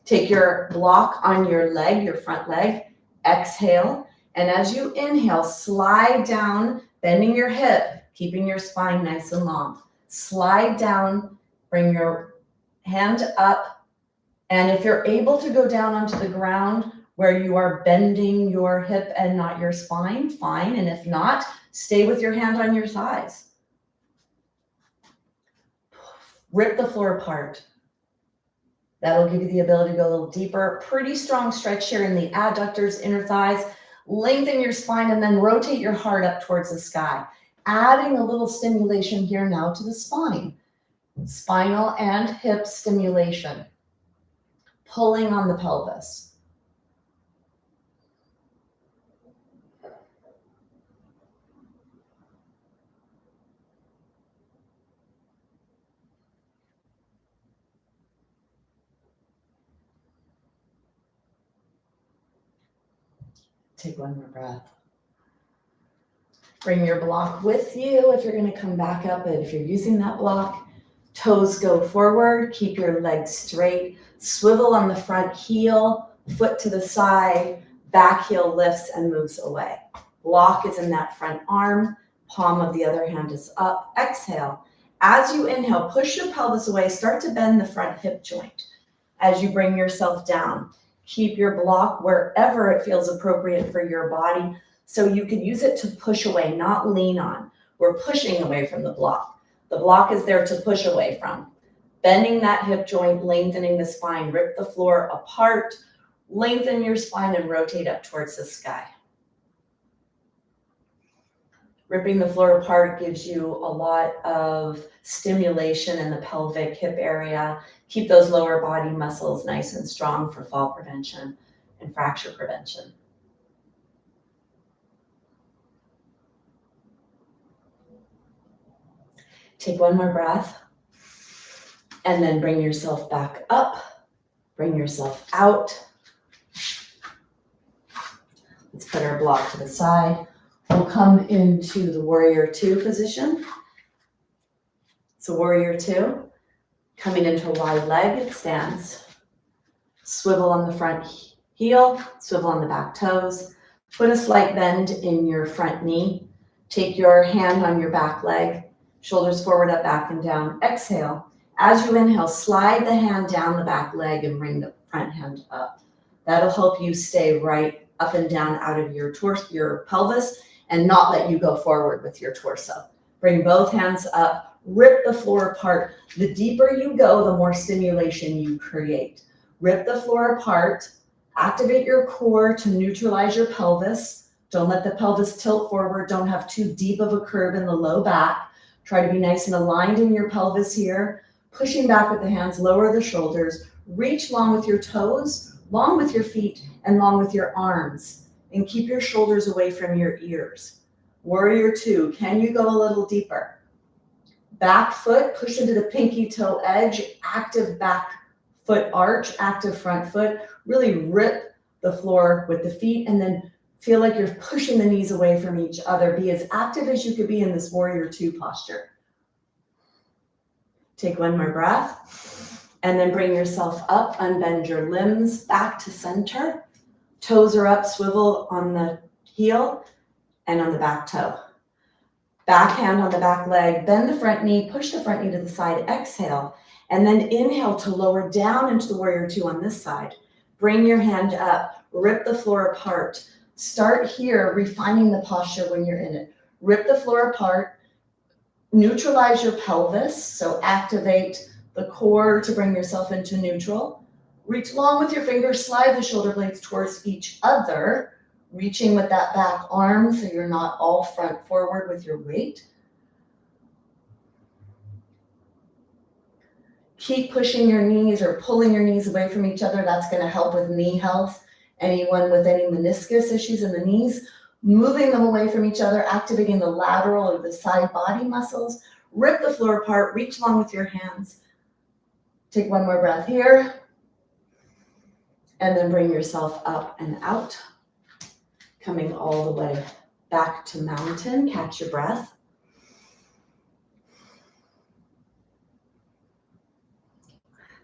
[SPEAKER 1] Take your block on your leg, your front leg, exhale. And as you inhale, slide down, bending your hip, keeping your spine nice and long. Slide down, bring your hand up. And if you're able to go down onto the ground where you are bending your hip and not your spine, fine. And if not, stay with your hand on your thighs. Rip the floor apart. That'll give you the ability to go a little deeper. Pretty strong stretch here in the adductors, inner thighs. Lengthen your spine and then rotate your heart up towards the sky. Adding a little stimulation here now to the spine. Spinal and hip stimulation. Pulling on the pelvis. Take one more breath. Bring your block with you if you're going to come back up, but if you're using that block, toes go forward, keep your legs straight, swivel on the front heel, foot to the side, back heel lifts and moves away. Block is in that front arm, palm of the other hand is up. Exhale. As you inhale, push your pelvis away, start to bend the front hip joint. As you bring yourself down, keep your block wherever it feels appropriate for your body. So you can use it to push away, not lean on. We're pushing away from the block. The block is there to push away from. Bending that hip joint, lengthening the spine, rip the floor apart, lengthen your spine and rotate up towards the sky. Ripping the floor apart gives you a lot of stimulation in the pelvic hip area. Keep those lower body muscles nice and strong for fall prevention and fracture prevention. Take one more breath and then bring yourself back up, bring yourself out. Let's put our block to the side. We'll come into the warrior two position. So warrior two, coming into a wide legged stance. Swivel on the front heel, swivel on the back toes. Put a slight bend in your front knee. Take your hand on your back leg, shoulders forward, up, back, and down. Exhale. As you inhale, slide the hand down the back leg and bring the front hand up. That'll help you stay right up and down out of your torso, your pelvis, and not let you go forward with your torso. Bring both hands up, rip the floor apart. The deeper you go, the more stimulation you create. Rip the floor apart, activate your core to neutralize your pelvis. Don't let the pelvis tilt forward. Don't have too deep of a curve in the low back. Try to be nice and aligned in your pelvis here. Pushing back with the hands, lower the shoulders. Reach long with your toes. long with your feet and long with your arms. And keep your shoulders away from your ears. Warrior two, can you go a little deeper? Back foot, push into the pinky toe edge, active back foot arch, active front foot. Really rip the floor with the feet and then feel like you're pushing the knees away from each other. Be as active as you could be in this warrior two posture. Take one more breath and then bring yourself up, unbend your limbs back to center. Toes are up, swivel on the heel and on the back toe. Back hand on the back leg, bend the front knee, push the front knee to the side, exhale, and then inhale to lower down into the warrior two on this side. Bring your hand up, rip the floor apart. Start here, refining the posture when you're in it. Rip the floor apart, neutralize your pelvis, so activate the core to bring yourself into neutral. Reach long with your fingers, slide the shoulder blades towards each other, reaching with that back arm so you're not all front forward with your weight. Keep pushing your knees or pulling your knees away from each other. That's going to help with knee health. Anyone with any meniscus issues in the knees, moving them away from each other, activating the lateral or the side body muscles. Rip the floor apart, reach long with your hands. Take one more breath here. And then bring yourself up and out. Coming all the way back to mountain. Catch your breath.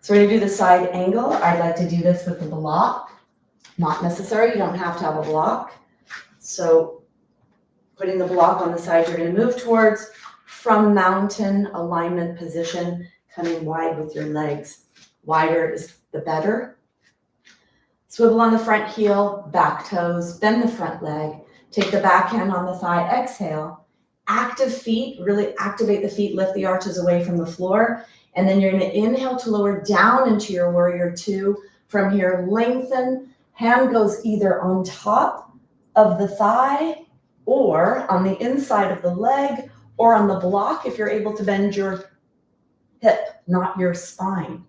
[SPEAKER 1] So we're going to do the side angle. I'd like to do this with the block. Not necessary. You don't have to have a block. So putting the block on the side you're going to move towards from mountain alignment position, coming wide with your legs. Wider is the better. Swivel on the front heel, back toes, bend the front leg. Take the back hand on the thigh, exhale. Active feet, really activate the feet, lift the arches away from the floor. And then you're going to inhale to lower down into your warrior two. From here, lengthen. Hand goes either on top of the thigh or on the inside of the leg or on the block if you're able to bend your hip, not your spine.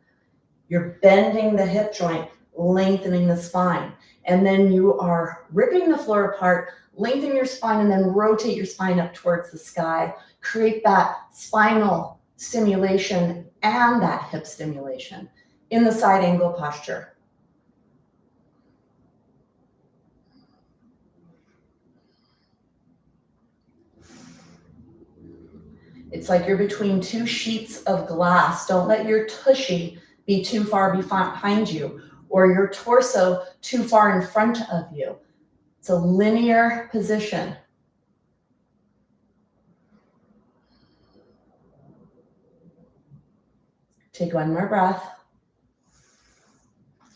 [SPEAKER 1] You're bending the hip joint, lengthening the spine. And then you are ripping the floor apart, lengthen your spine, and then rotate your spine up towards the sky. Create that spinal stimulation and that hip stimulation in the side angle posture. It's like you're between two sheets of glass. Don't let your tushy be too far behind you or your torso too far in front of you. It's a linear position. Take one more breath.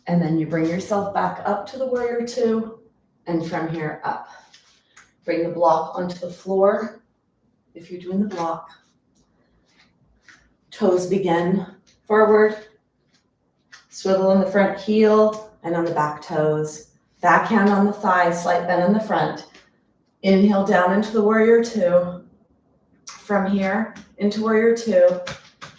[SPEAKER 1] And then you bring yourself back up to the warrior two and from here up. Bring the block onto the floor if you're doing the block. Toes begin forward. Swivel on the front heel and on the back toes. Back hand on the thigh, slight bend in the front. Inhale down into the warrior two. From here into warrior two.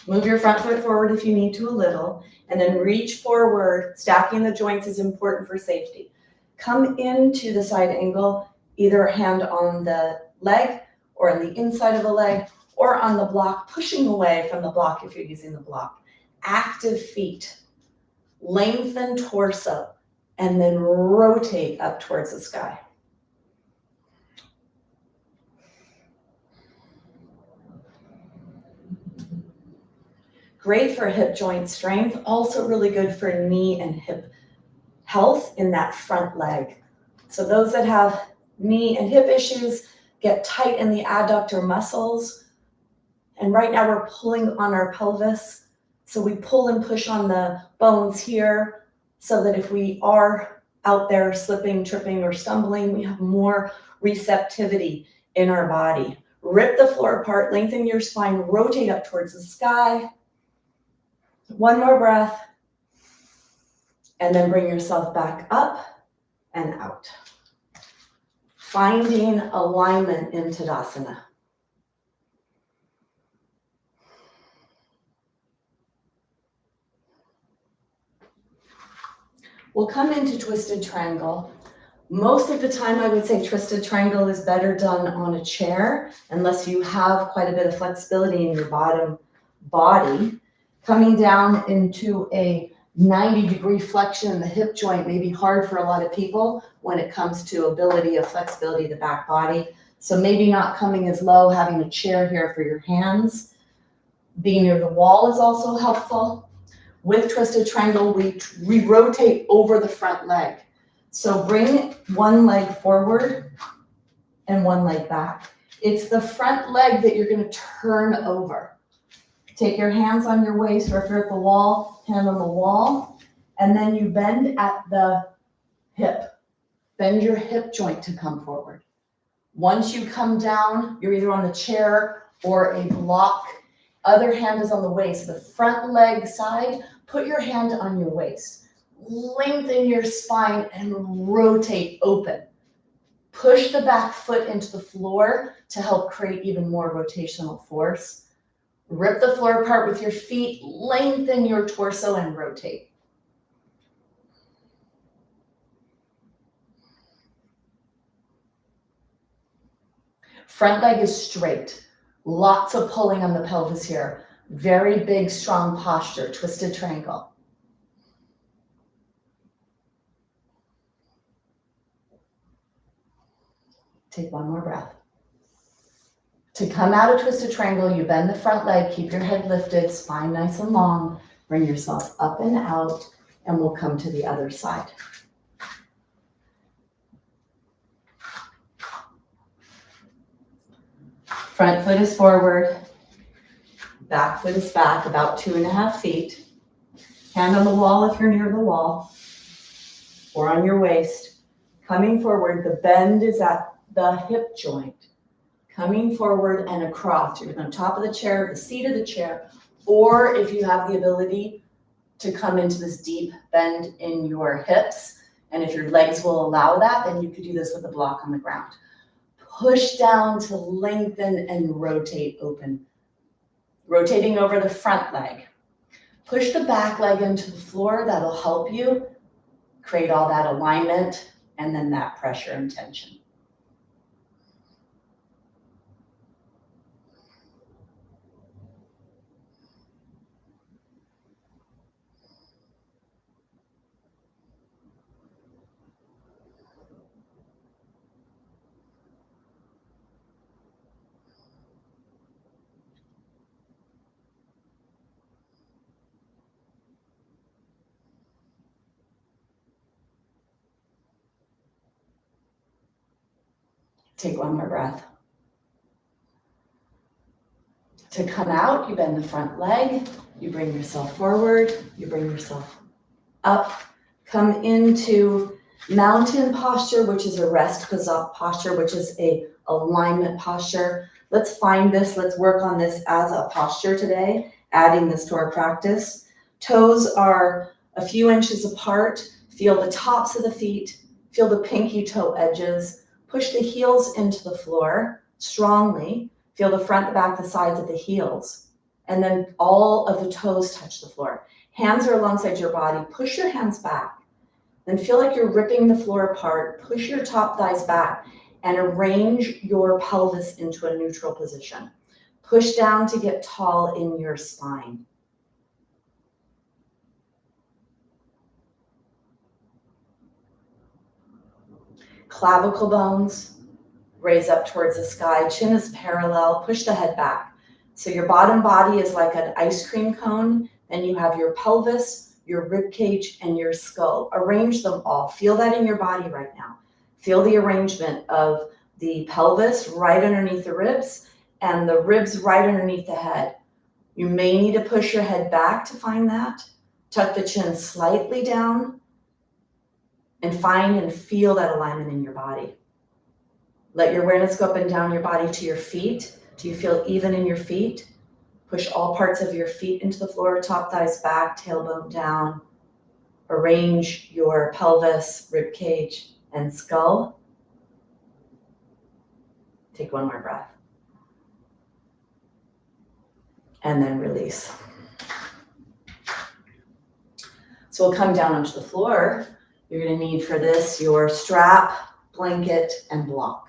[SPEAKER 1] Move your front foot forward if you need to a little. And then reach forward. Stacking the joints is important for safety. Come into the side angle, either hand on the leg or on the inside of the leg or on the block, pushing away from the block if you're using the block. Active feet. Lengthen torso and then rotate up towards the sky. Great for hip joint strength, also really good for knee and hip health in that front leg. So those that have knee and hip issues, get tight in the adductor muscles. And right now we're pulling on our pelvis. So we pull and push on the bones here so that if we are out there slipping, tripping, or stumbling, we have more receptivity in our body. Rip the floor apart, lengthen your spine, rotate up towards the sky. One more breath. And then bring yourself back up and out. Finding alignment in Tadasana. We'll come into twisted triangle. Most of the time, I would say twisted triangle is better done on a chair, unless you have quite a bit of flexibility in your bottom body. Coming down into a 90-degree flexion in the hip joint may be hard for a lot of people when it comes to ability of flexibility of the back body. So maybe not coming as low, having a chair here for your hands. Being near the wall is also helpful. With twisted triangle, we rotate over the front leg. So bring one leg forward and one leg back. It's the front leg that you're going to turn over. Take your hands on your waist, or if you're at the wall, hand on the wall, and then you bend at the hip. Bend your hip joint to come forward. Once you come down, you're either on the chair or a block. Other hand is on the waist. The front leg side, put your hand on your waist. Lengthen your spine and rotate open. Push the back foot into the floor to help create even more rotational force. Rip the floor apart with your feet, lengthen your torso and rotate. Front leg is straight. Lots of pulling on the pelvis here. Very big, strong posture, twisted triangle. Take one more breath. To come out of twisted triangle, you bend the front leg, keep your head lifted, spine nice and long. Bring yourself up and out, and we'll come to the other side. Front foot is forward, back foot is back, about 2.5 feet. Hand on the wall if you're near the wall, or on your waist. Coming forward, the bend is at the hip joint. Coming forward and across. You're on top of the chair, the seat of the chair, or if you have the ability to come into this deep bend in your hips, and if your legs will allow that, then you could do this with a block on the ground. Push down to lengthen and rotate open. Rotating over the front leg. Push the back leg into the floor. That'll help you create all that alignment and then that pressure and tension. Take one more breath. To come out, you bend the front leg, you bring yourself forward, you bring yourself up, come into mountain posture, which is a rest posture, which is a alignment posture. Let's find this, let's work on this as a posture today, adding this to our practice. Toes are a few inches apart. Feel the tops of the feet, feel the pinky toe edges. Push the heels into the floor strongly. Feel the front, the back, the sides of the heels. And then all of the toes touch the floor. Hands are alongside your body. Push your hands back. Then feel like you're ripping the floor apart. Push your top thighs back and arrange your pelvis into a neutral position. Push down to get tall in your spine. Clavicle bones, raise up towards the sky. Chin is parallel. Push the head back. So your bottom body is like an ice cream cone. Then you have your pelvis, your rib cage, and your skull. Arrange them all. Feel that in your body right now. Feel the arrangement of the pelvis right underneath the ribs and the ribs right underneath the head. You may need to push your head back to find that. Tuck the chin slightly down. And find and feel that alignment in your body. Let your awareness go up and down your body to your feet. Do you feel even in your feet? Push all parts of your feet into the floor, top thighs back, tailbone down. Arrange your pelvis, rib cage, and skull. Take one more breath. And then release. So we'll come down onto the floor. You're going to need for this your strap, blanket, and block.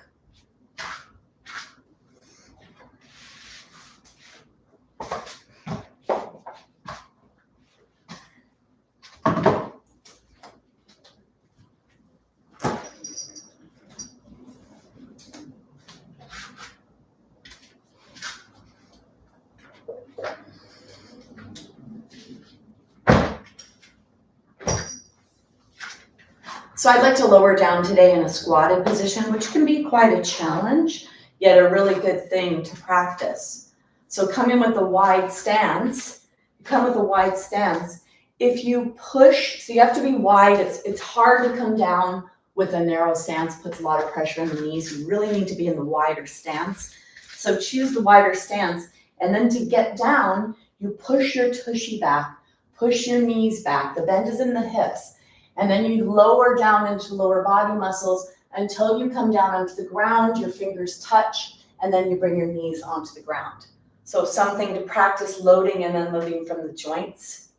[SPEAKER 1] So I'd like to lower down today in a squatted position, which can be quite a challenge, yet a really good thing to practice. So come in with a wide stance. Come with a wide stance. If you push, so you have to be wide. It's hard to come down with a narrow stance, puts a lot of pressure on the knees. You really need to be in the wider stance. So choose the wider stance. And then to get down, you push your tushy back, push your knees back. The bend is in the hips. And then you lower down into lower body muscles until you come down onto the ground, your fingers touch, and then you bring your knees onto the ground. So something to practice loading and unloading from the joints.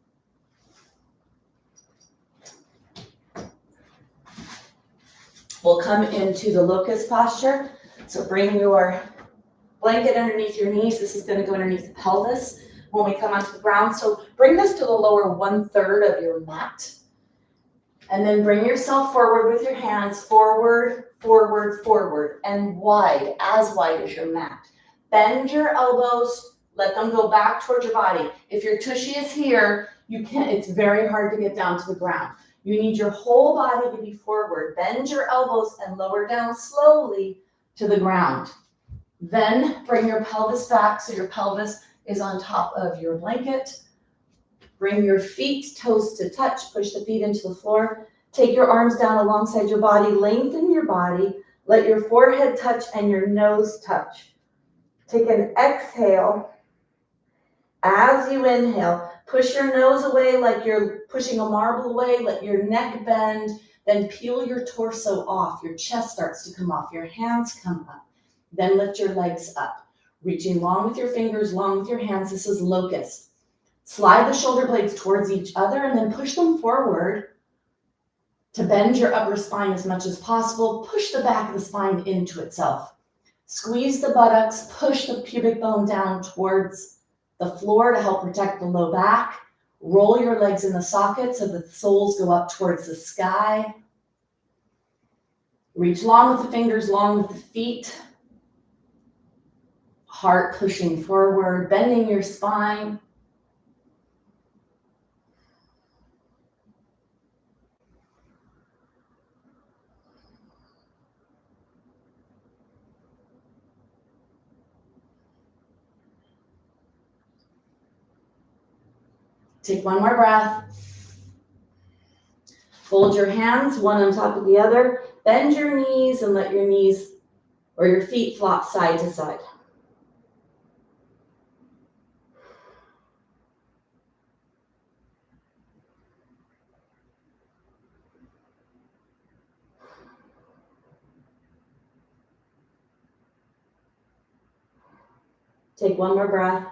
[SPEAKER 1] We'll come into the locust posture. So bring your blanket underneath your knees. This is going to go underneath the pelvis when we come onto the ground. So bring this to the lower 1/3 of your mat. And then bring yourself forward with your hands, forward, forward, forward, and wide, as wide as your mat. Bend your elbows, let them go back towards your body. If your tushy is here, it's very hard to get down to the ground. You need your whole body to be forward. Bend your elbows and lower down slowly to the ground. Then bring your pelvis back so your pelvis is on top of your blanket. Bring your feet, toes to touch, push the feet into the floor. Take your arms down alongside your body, lengthen your body. Let your forehead touch and your nose touch. Take an exhale. As you inhale, push your nose away like you're pushing a marble away. Let your neck bend. Then peel your torso off. Your chest starts to come off. Your hands come up. Then lift your legs up. Reaching long with your fingers, long with your hands. This is locust. Slide the shoulder blades towards each other and then push them forward to bend your upper spine as much as possible. Push the back of the spine into itself. Squeeze the buttocks, push the pubic bone down towards the floor to help protect the low back. Roll your legs in the socket so the soles go up towards the sky. Reach long with the fingers, long with the feet. Heart pushing forward, bending your spine. Take one more breath. Fold your hands, one on top of the other. Bend your knees and let your knees or your feet flop side to side. Take one more breath.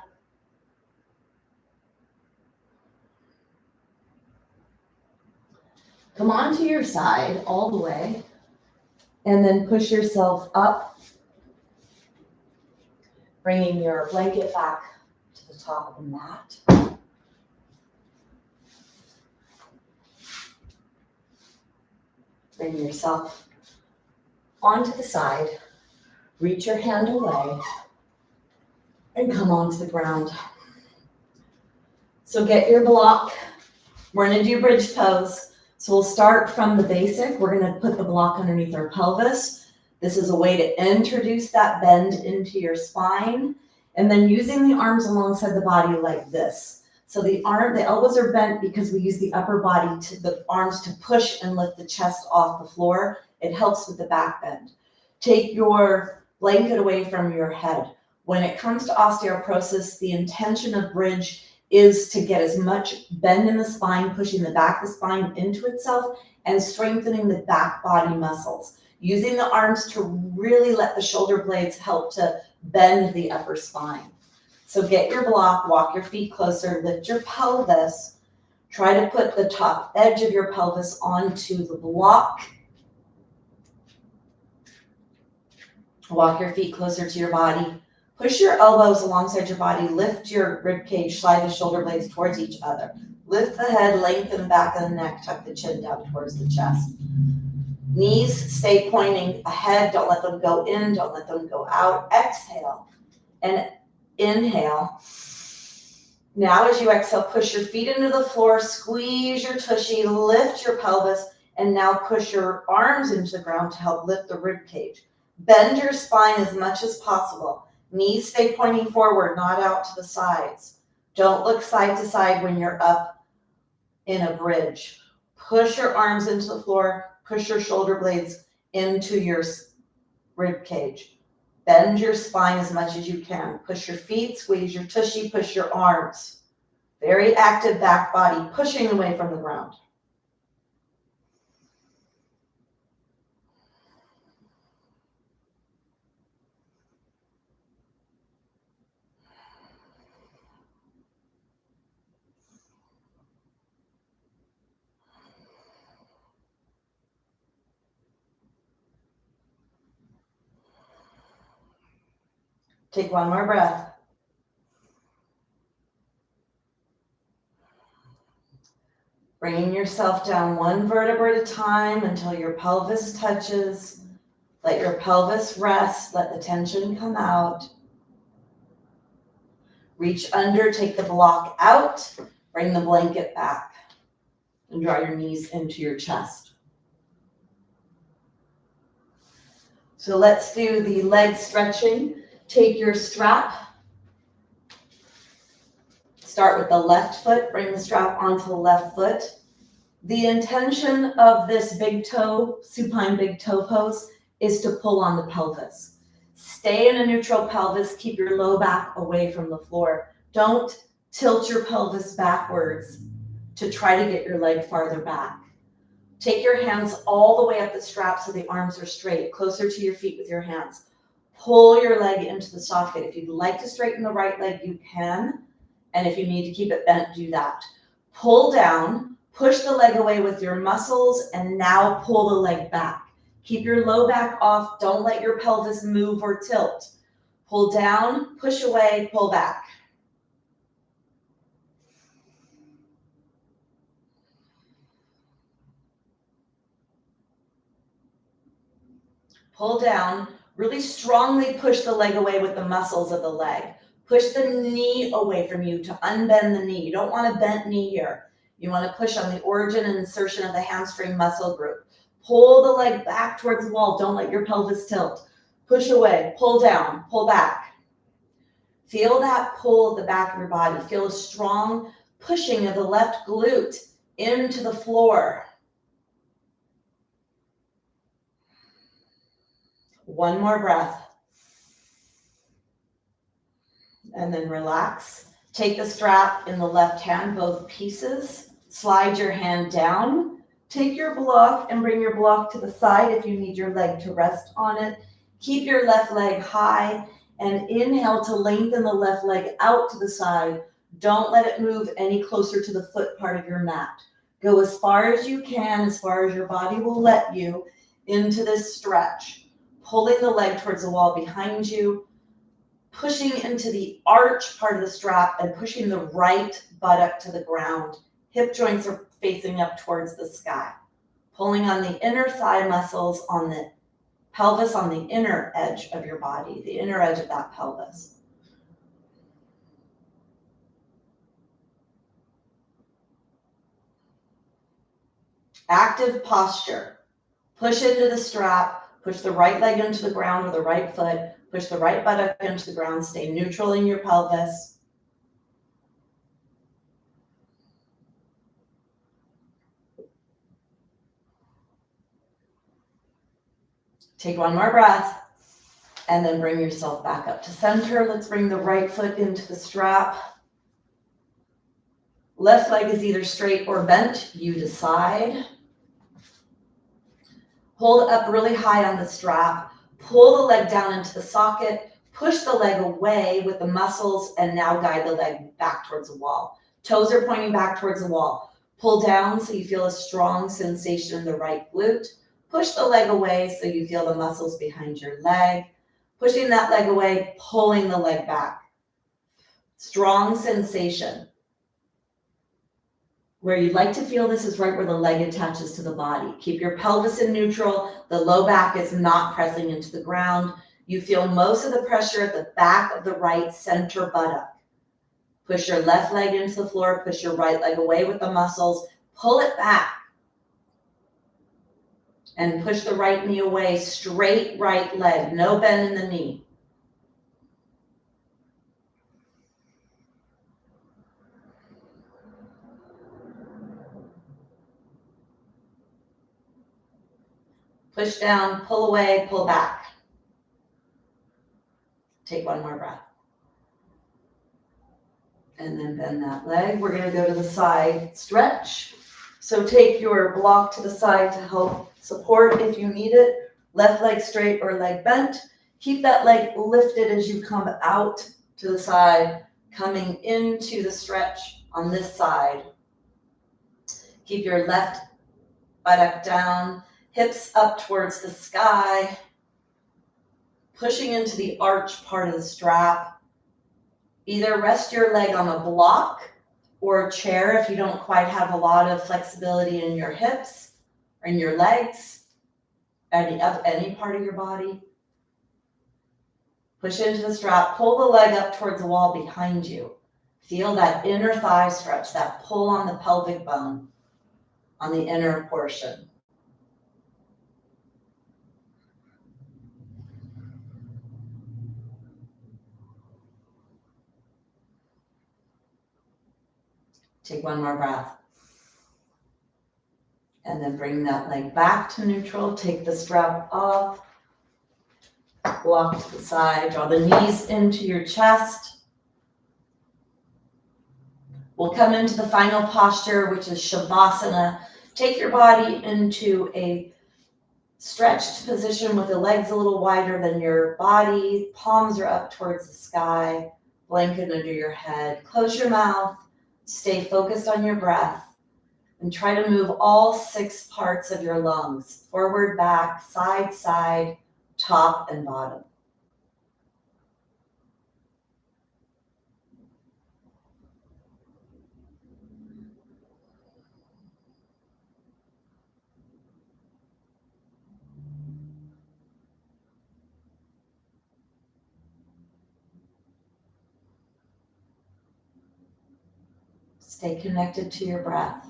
[SPEAKER 1] Come onto your side all the way, and then push yourself up, bringing your blanket back to the top of the mat. Bring yourself onto the side, reach your hand away, and come onto the ground. So get your block. We're going to do bridge pose. So we'll start from the basic. We're going to put the block underneath our pelvis. This is a way to introduce that bend into your spine. And then using the arms alongside the body like this. So the elbows are bent because we use the upper body the arms to push and lift the chest off the floor. It helps with the back bend. Take your blanket away from your head. When it comes to osteoporosis, the intention of bridge is to get as much bend in the spine, pushing the back of the spine into itself and strengthening the back body muscles. Using the arms to really let the shoulder blades help to bend the upper spine. So get your block, walk your feet closer, lift your pelvis, Try to put the top edge of your pelvis onto the block. Walk your feet closer to your body. Push your elbows alongside your body. Lift your rib cage, slide the shoulder blades towards each other. Lift the head, lengthen the back of the neck, tuck the chin down towards the chest. Knees stay pointing ahead. Don't let them go in. Don't let them go out. Exhale and inhale. Now as you exhale, push your feet into the floor, squeeze your tushy, lift your pelvis, and now push your arms into the ground to help lift the rib cage. Bend your spine as much as possible. Knees stay pointing forward, not out to the sides. Don't look side to side when you're up in a bridge. Push your arms into the floor, push your shoulder blades into your rib cage. Bend your spine as much as you can. Push your feet, squeeze your tushy, push your arms. Very active back body, pushing away from the ground. Take one more breath. Bringing yourself down one vertebra at a time until your pelvis touches. Let your pelvis rest. Let the tension come out. Reach under, take the block out. Bring the blanket back. And draw your knees into your chest. So let's do the leg stretching. Take your strap. Start with the left foot. Bring the strap onto the left foot. The intention of this big toe, supine big toe pose, is to pull on the pelvis. Stay in a neutral pelvis. Keep your low back away from the floor. Don't tilt your pelvis backwards to try to get your leg farther back. Take your hands all the way up the strap so the arms are straight, closer to your feet with your hands. Pull your leg into the socket. If you'd like to straighten the right leg, you can. And if you need to keep it bent, do that. Pull down, push the leg away with your muscles, and now pull the leg back. Keep your low back off. Don't let your pelvis move or tilt. Pull down, push away, pull back. Pull down. Really strongly push the leg away with the muscles of the leg. Push the knee away from you to unbend the knee. You don't want a bent knee here. You want to push on the origin and insertion of the hamstring muscle group. Pull the leg back towards the wall. Don't let your pelvis tilt. Push away, pull down, pull back. Feel that pull at the back of your body. Feel a strong pushing of the left glute into the floor. One more breath. And then relax. Take the strap in the left hand, both pieces. Slide your hand down. Take your block and bring your block to the side if you need your leg to rest on it. Keep your left leg high and inhale to lengthen the left leg out to the side. Don't let it move any closer to the foot part of your mat. Go as far as you can, as far as your body will let you, into this stretch. Pulling the leg towards the wall behind you, pushing into the arch part of the strap and pushing the right buttock to the ground. Hip joints are facing up towards the sky. Pulling on the inner thigh muscles on the pelvis, on the inner edge of your body, the inner edge of that pelvis. Active posture. Push into the strap. Push the right leg into the ground with the right foot. Push the right buttock into the ground. Stay neutral in your pelvis. Take one more breath and then bring yourself back up to center. Let's bring the right foot into the strap. Left leg is either straight or bent. You decide. Hold up really high on the strap. Pull the leg down into the socket. Push the leg away with the muscles and now guide the leg back towards the wall. Toes are pointing back towards the wall. Pull down so you feel a strong sensation in the right glute. Push the leg away so you feel the muscles behind your leg. Pushing that leg away, pulling the leg back. Strong sensation. Where you'd like to feel this is right where the leg attaches to the body. Keep your pelvis in neutral. The low back is not pressing into the ground. You feel most of the pressure at the back of the right center buttock. Push your left leg into the floor. Push your right leg away with the muscles. Pull it back. And push the right knee away. Straight right leg. No bend in the knee. Push down, pull away, pull back. Take one more breath. And then bend that leg. We're going to go to the side stretch. So take your block to the side to help support if you need it. Left leg straight or leg bent. Keep that leg lifted as you come out to the side, coming into the stretch on this side. Keep your left buttock down, hips up towards the sky, pushing into the arch part of the strap. Either rest your leg on a block or a chair if you don't quite have a lot of flexibility in your hips or in your legs, any part of your body. Push into the strap, pull the leg up towards the wall behind you. Feel that inner thigh stretch, that pull on the pelvic bone on the inner portion. Take one more breath. And then bring that leg back to neutral. Take the strap off. Walk to the side. Draw the knees into your chest. We'll come into the final posture, which is Shavasana. Take your body into a stretched position with the legs a little wider than your body. Palms are up towards the sky. Blanket under your head. Close your mouth. Stay focused on your breath. And try to move all 6 parts of your lungs. Forward, back, side, top, and bottom. Stay connected to your breath.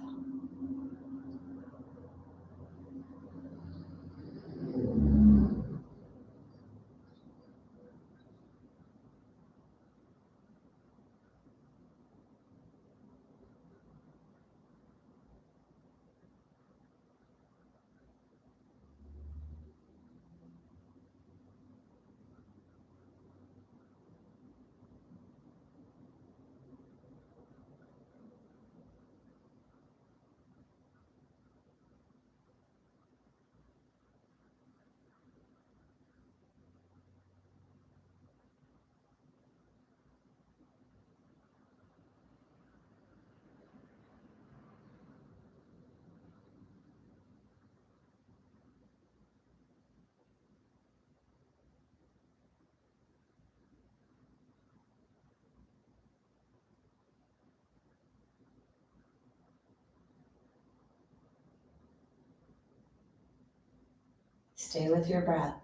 [SPEAKER 1] Stay with your breath.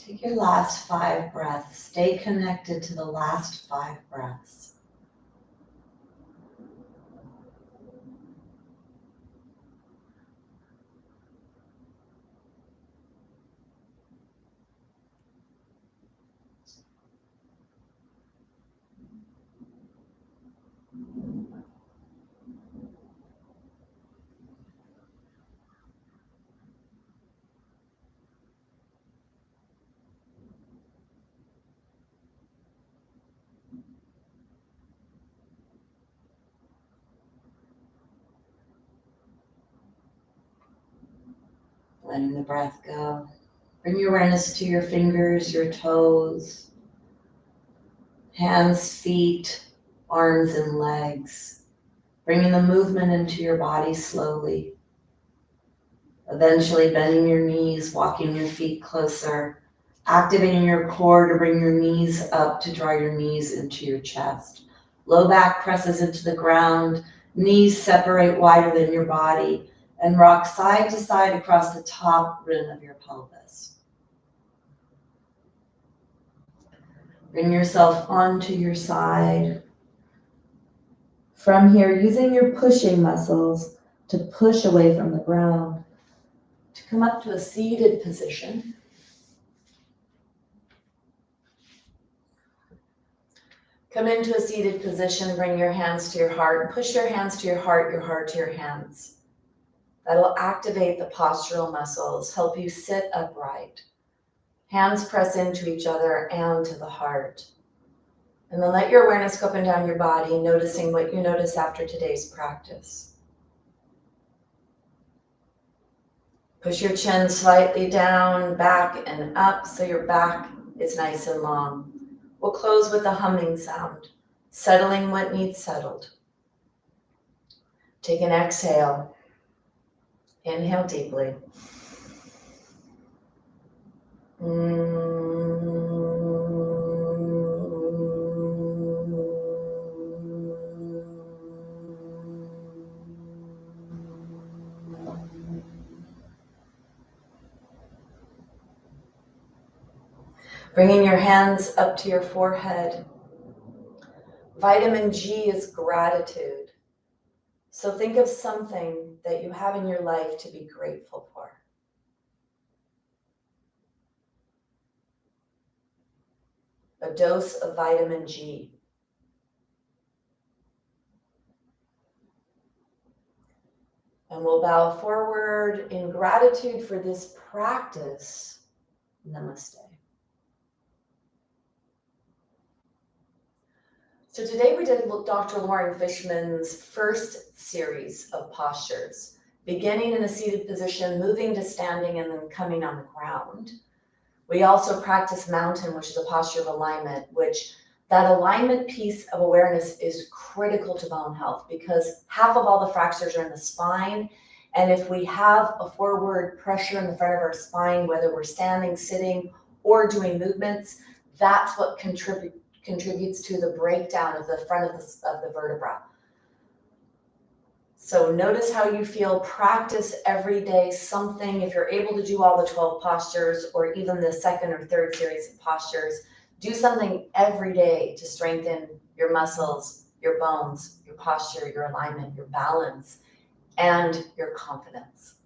[SPEAKER 1] Take your last 5 breaths. Stay connected to the last 5 breaths. letting the breath go. Bring your awareness to your fingers, your toes, hands, feet, arms, and legs. Bringing the movement into your body slowly. Eventually bending your knees, walking your feet closer, activating your core to bring your knees up to draw your knees into your chest. Low back presses into the ground, knees separate wider than your body, and rock side to side across the top rim of your pelvis. Bring yourself onto your side. From here, using your pushing muscles to push away from the ground, to come up to a seated position. Come into a seated position, bring your hands to your heart, push your hands to your heart to your hands. That'll activate the postural muscles, help you sit upright. Hands press into each other and to the heart. And then let your awareness go up and down your body, noticing what you notice after today's practice. Push your chin slightly down, back and up, so your back is nice and long. We'll close with a humming sound, settling what needs settled. Take an exhale. Inhale deeply. Bringing your hands up to your forehead. Vitamin G is gratitude. So think of something that you have in your life to be grateful for. A dose of vitamin G. And we'll bow forward in gratitude for this practice. Namaste. So today we did Dr. Lauren Fishman's first series of postures, beginning in a seated position, moving to standing, and then coming on the ground. We also practice mountain, which is a posture of alignment, which that alignment piece of awareness is critical to bone health because half of all the fractures are in the spine. And if we have a forward pressure in the front of our spine, whether we're standing, sitting, or doing movements, that's what contributes to the breakdown of the front of the vertebra. So notice how you feel. Practice every day something. If you're able to do all the 12 postures or even the second or third series of postures, do something every day to strengthen your muscles, your bones, your posture, your alignment, your balance, and your confidence.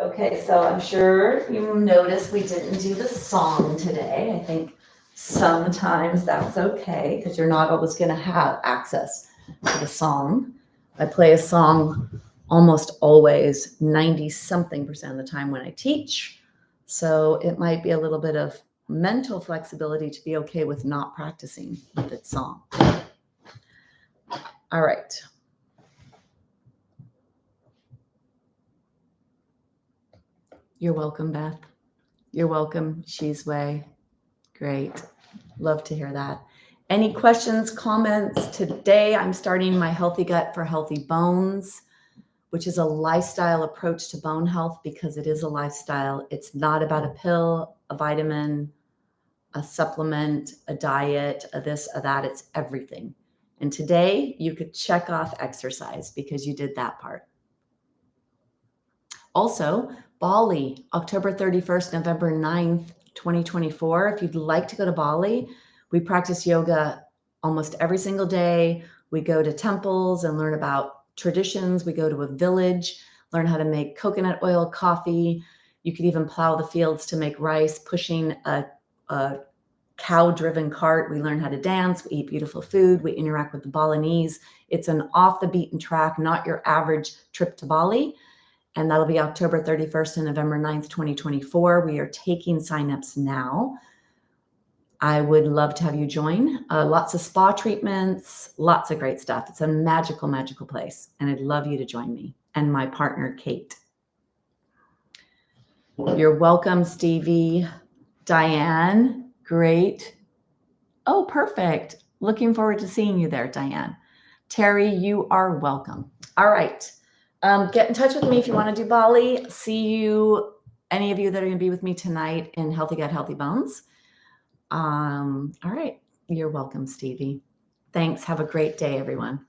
[SPEAKER 1] Okay, so I'm sure you noticed we didn't do the song today. I think sometimes that's okay because you're not always going to have access to the song. I play a song almost always 90-something% of the time when I teach. So it might be a little bit of mental flexibility to be okay with not practicing with its song. All right. You're welcome, Beth. You're welcome, She's Way. Great. Love to hear that. Any questions, comments? Today, I'm starting my Healthy Gut for Healthy Bones, which is a lifestyle approach to bone health because it is a lifestyle. It's not about a pill, a vitamin, a supplement, a diet, a this, a that. It's everything. And today, you could check off exercise because you did that part. Also, Bali, October 31st, November 9th, 2024. If you'd like to go to Bali, we practice yoga almost every single day. We go to temples and learn about traditions. We go to a village, learn how to make coconut oil coffee. You could even plow the fields to make rice, pushing a cow-driven cart. We learn how to dance. We eat beautiful food. We interact with the Balinese. It's an off-the-beaten track, not your average trip to Bali. And that'll be October 31st and November 9th, 2024. We are taking signups now. I would love to have you join. Lots of spa treatments, lots of great stuff. It's a magical, magical place. And I'd love you to join me. and my partner, Kate. You're welcome, Stevie. Diane, great. Oh, perfect. Looking forward to seeing you there, Diane. Terry, you are welcome. All right. Get in touch with me if you want to do Bali. See you, any of you that are going to be with me tonight in Healthy Gut, Healthy Bones. All right. You're welcome, Stevie. Thanks. Have a great day, everyone.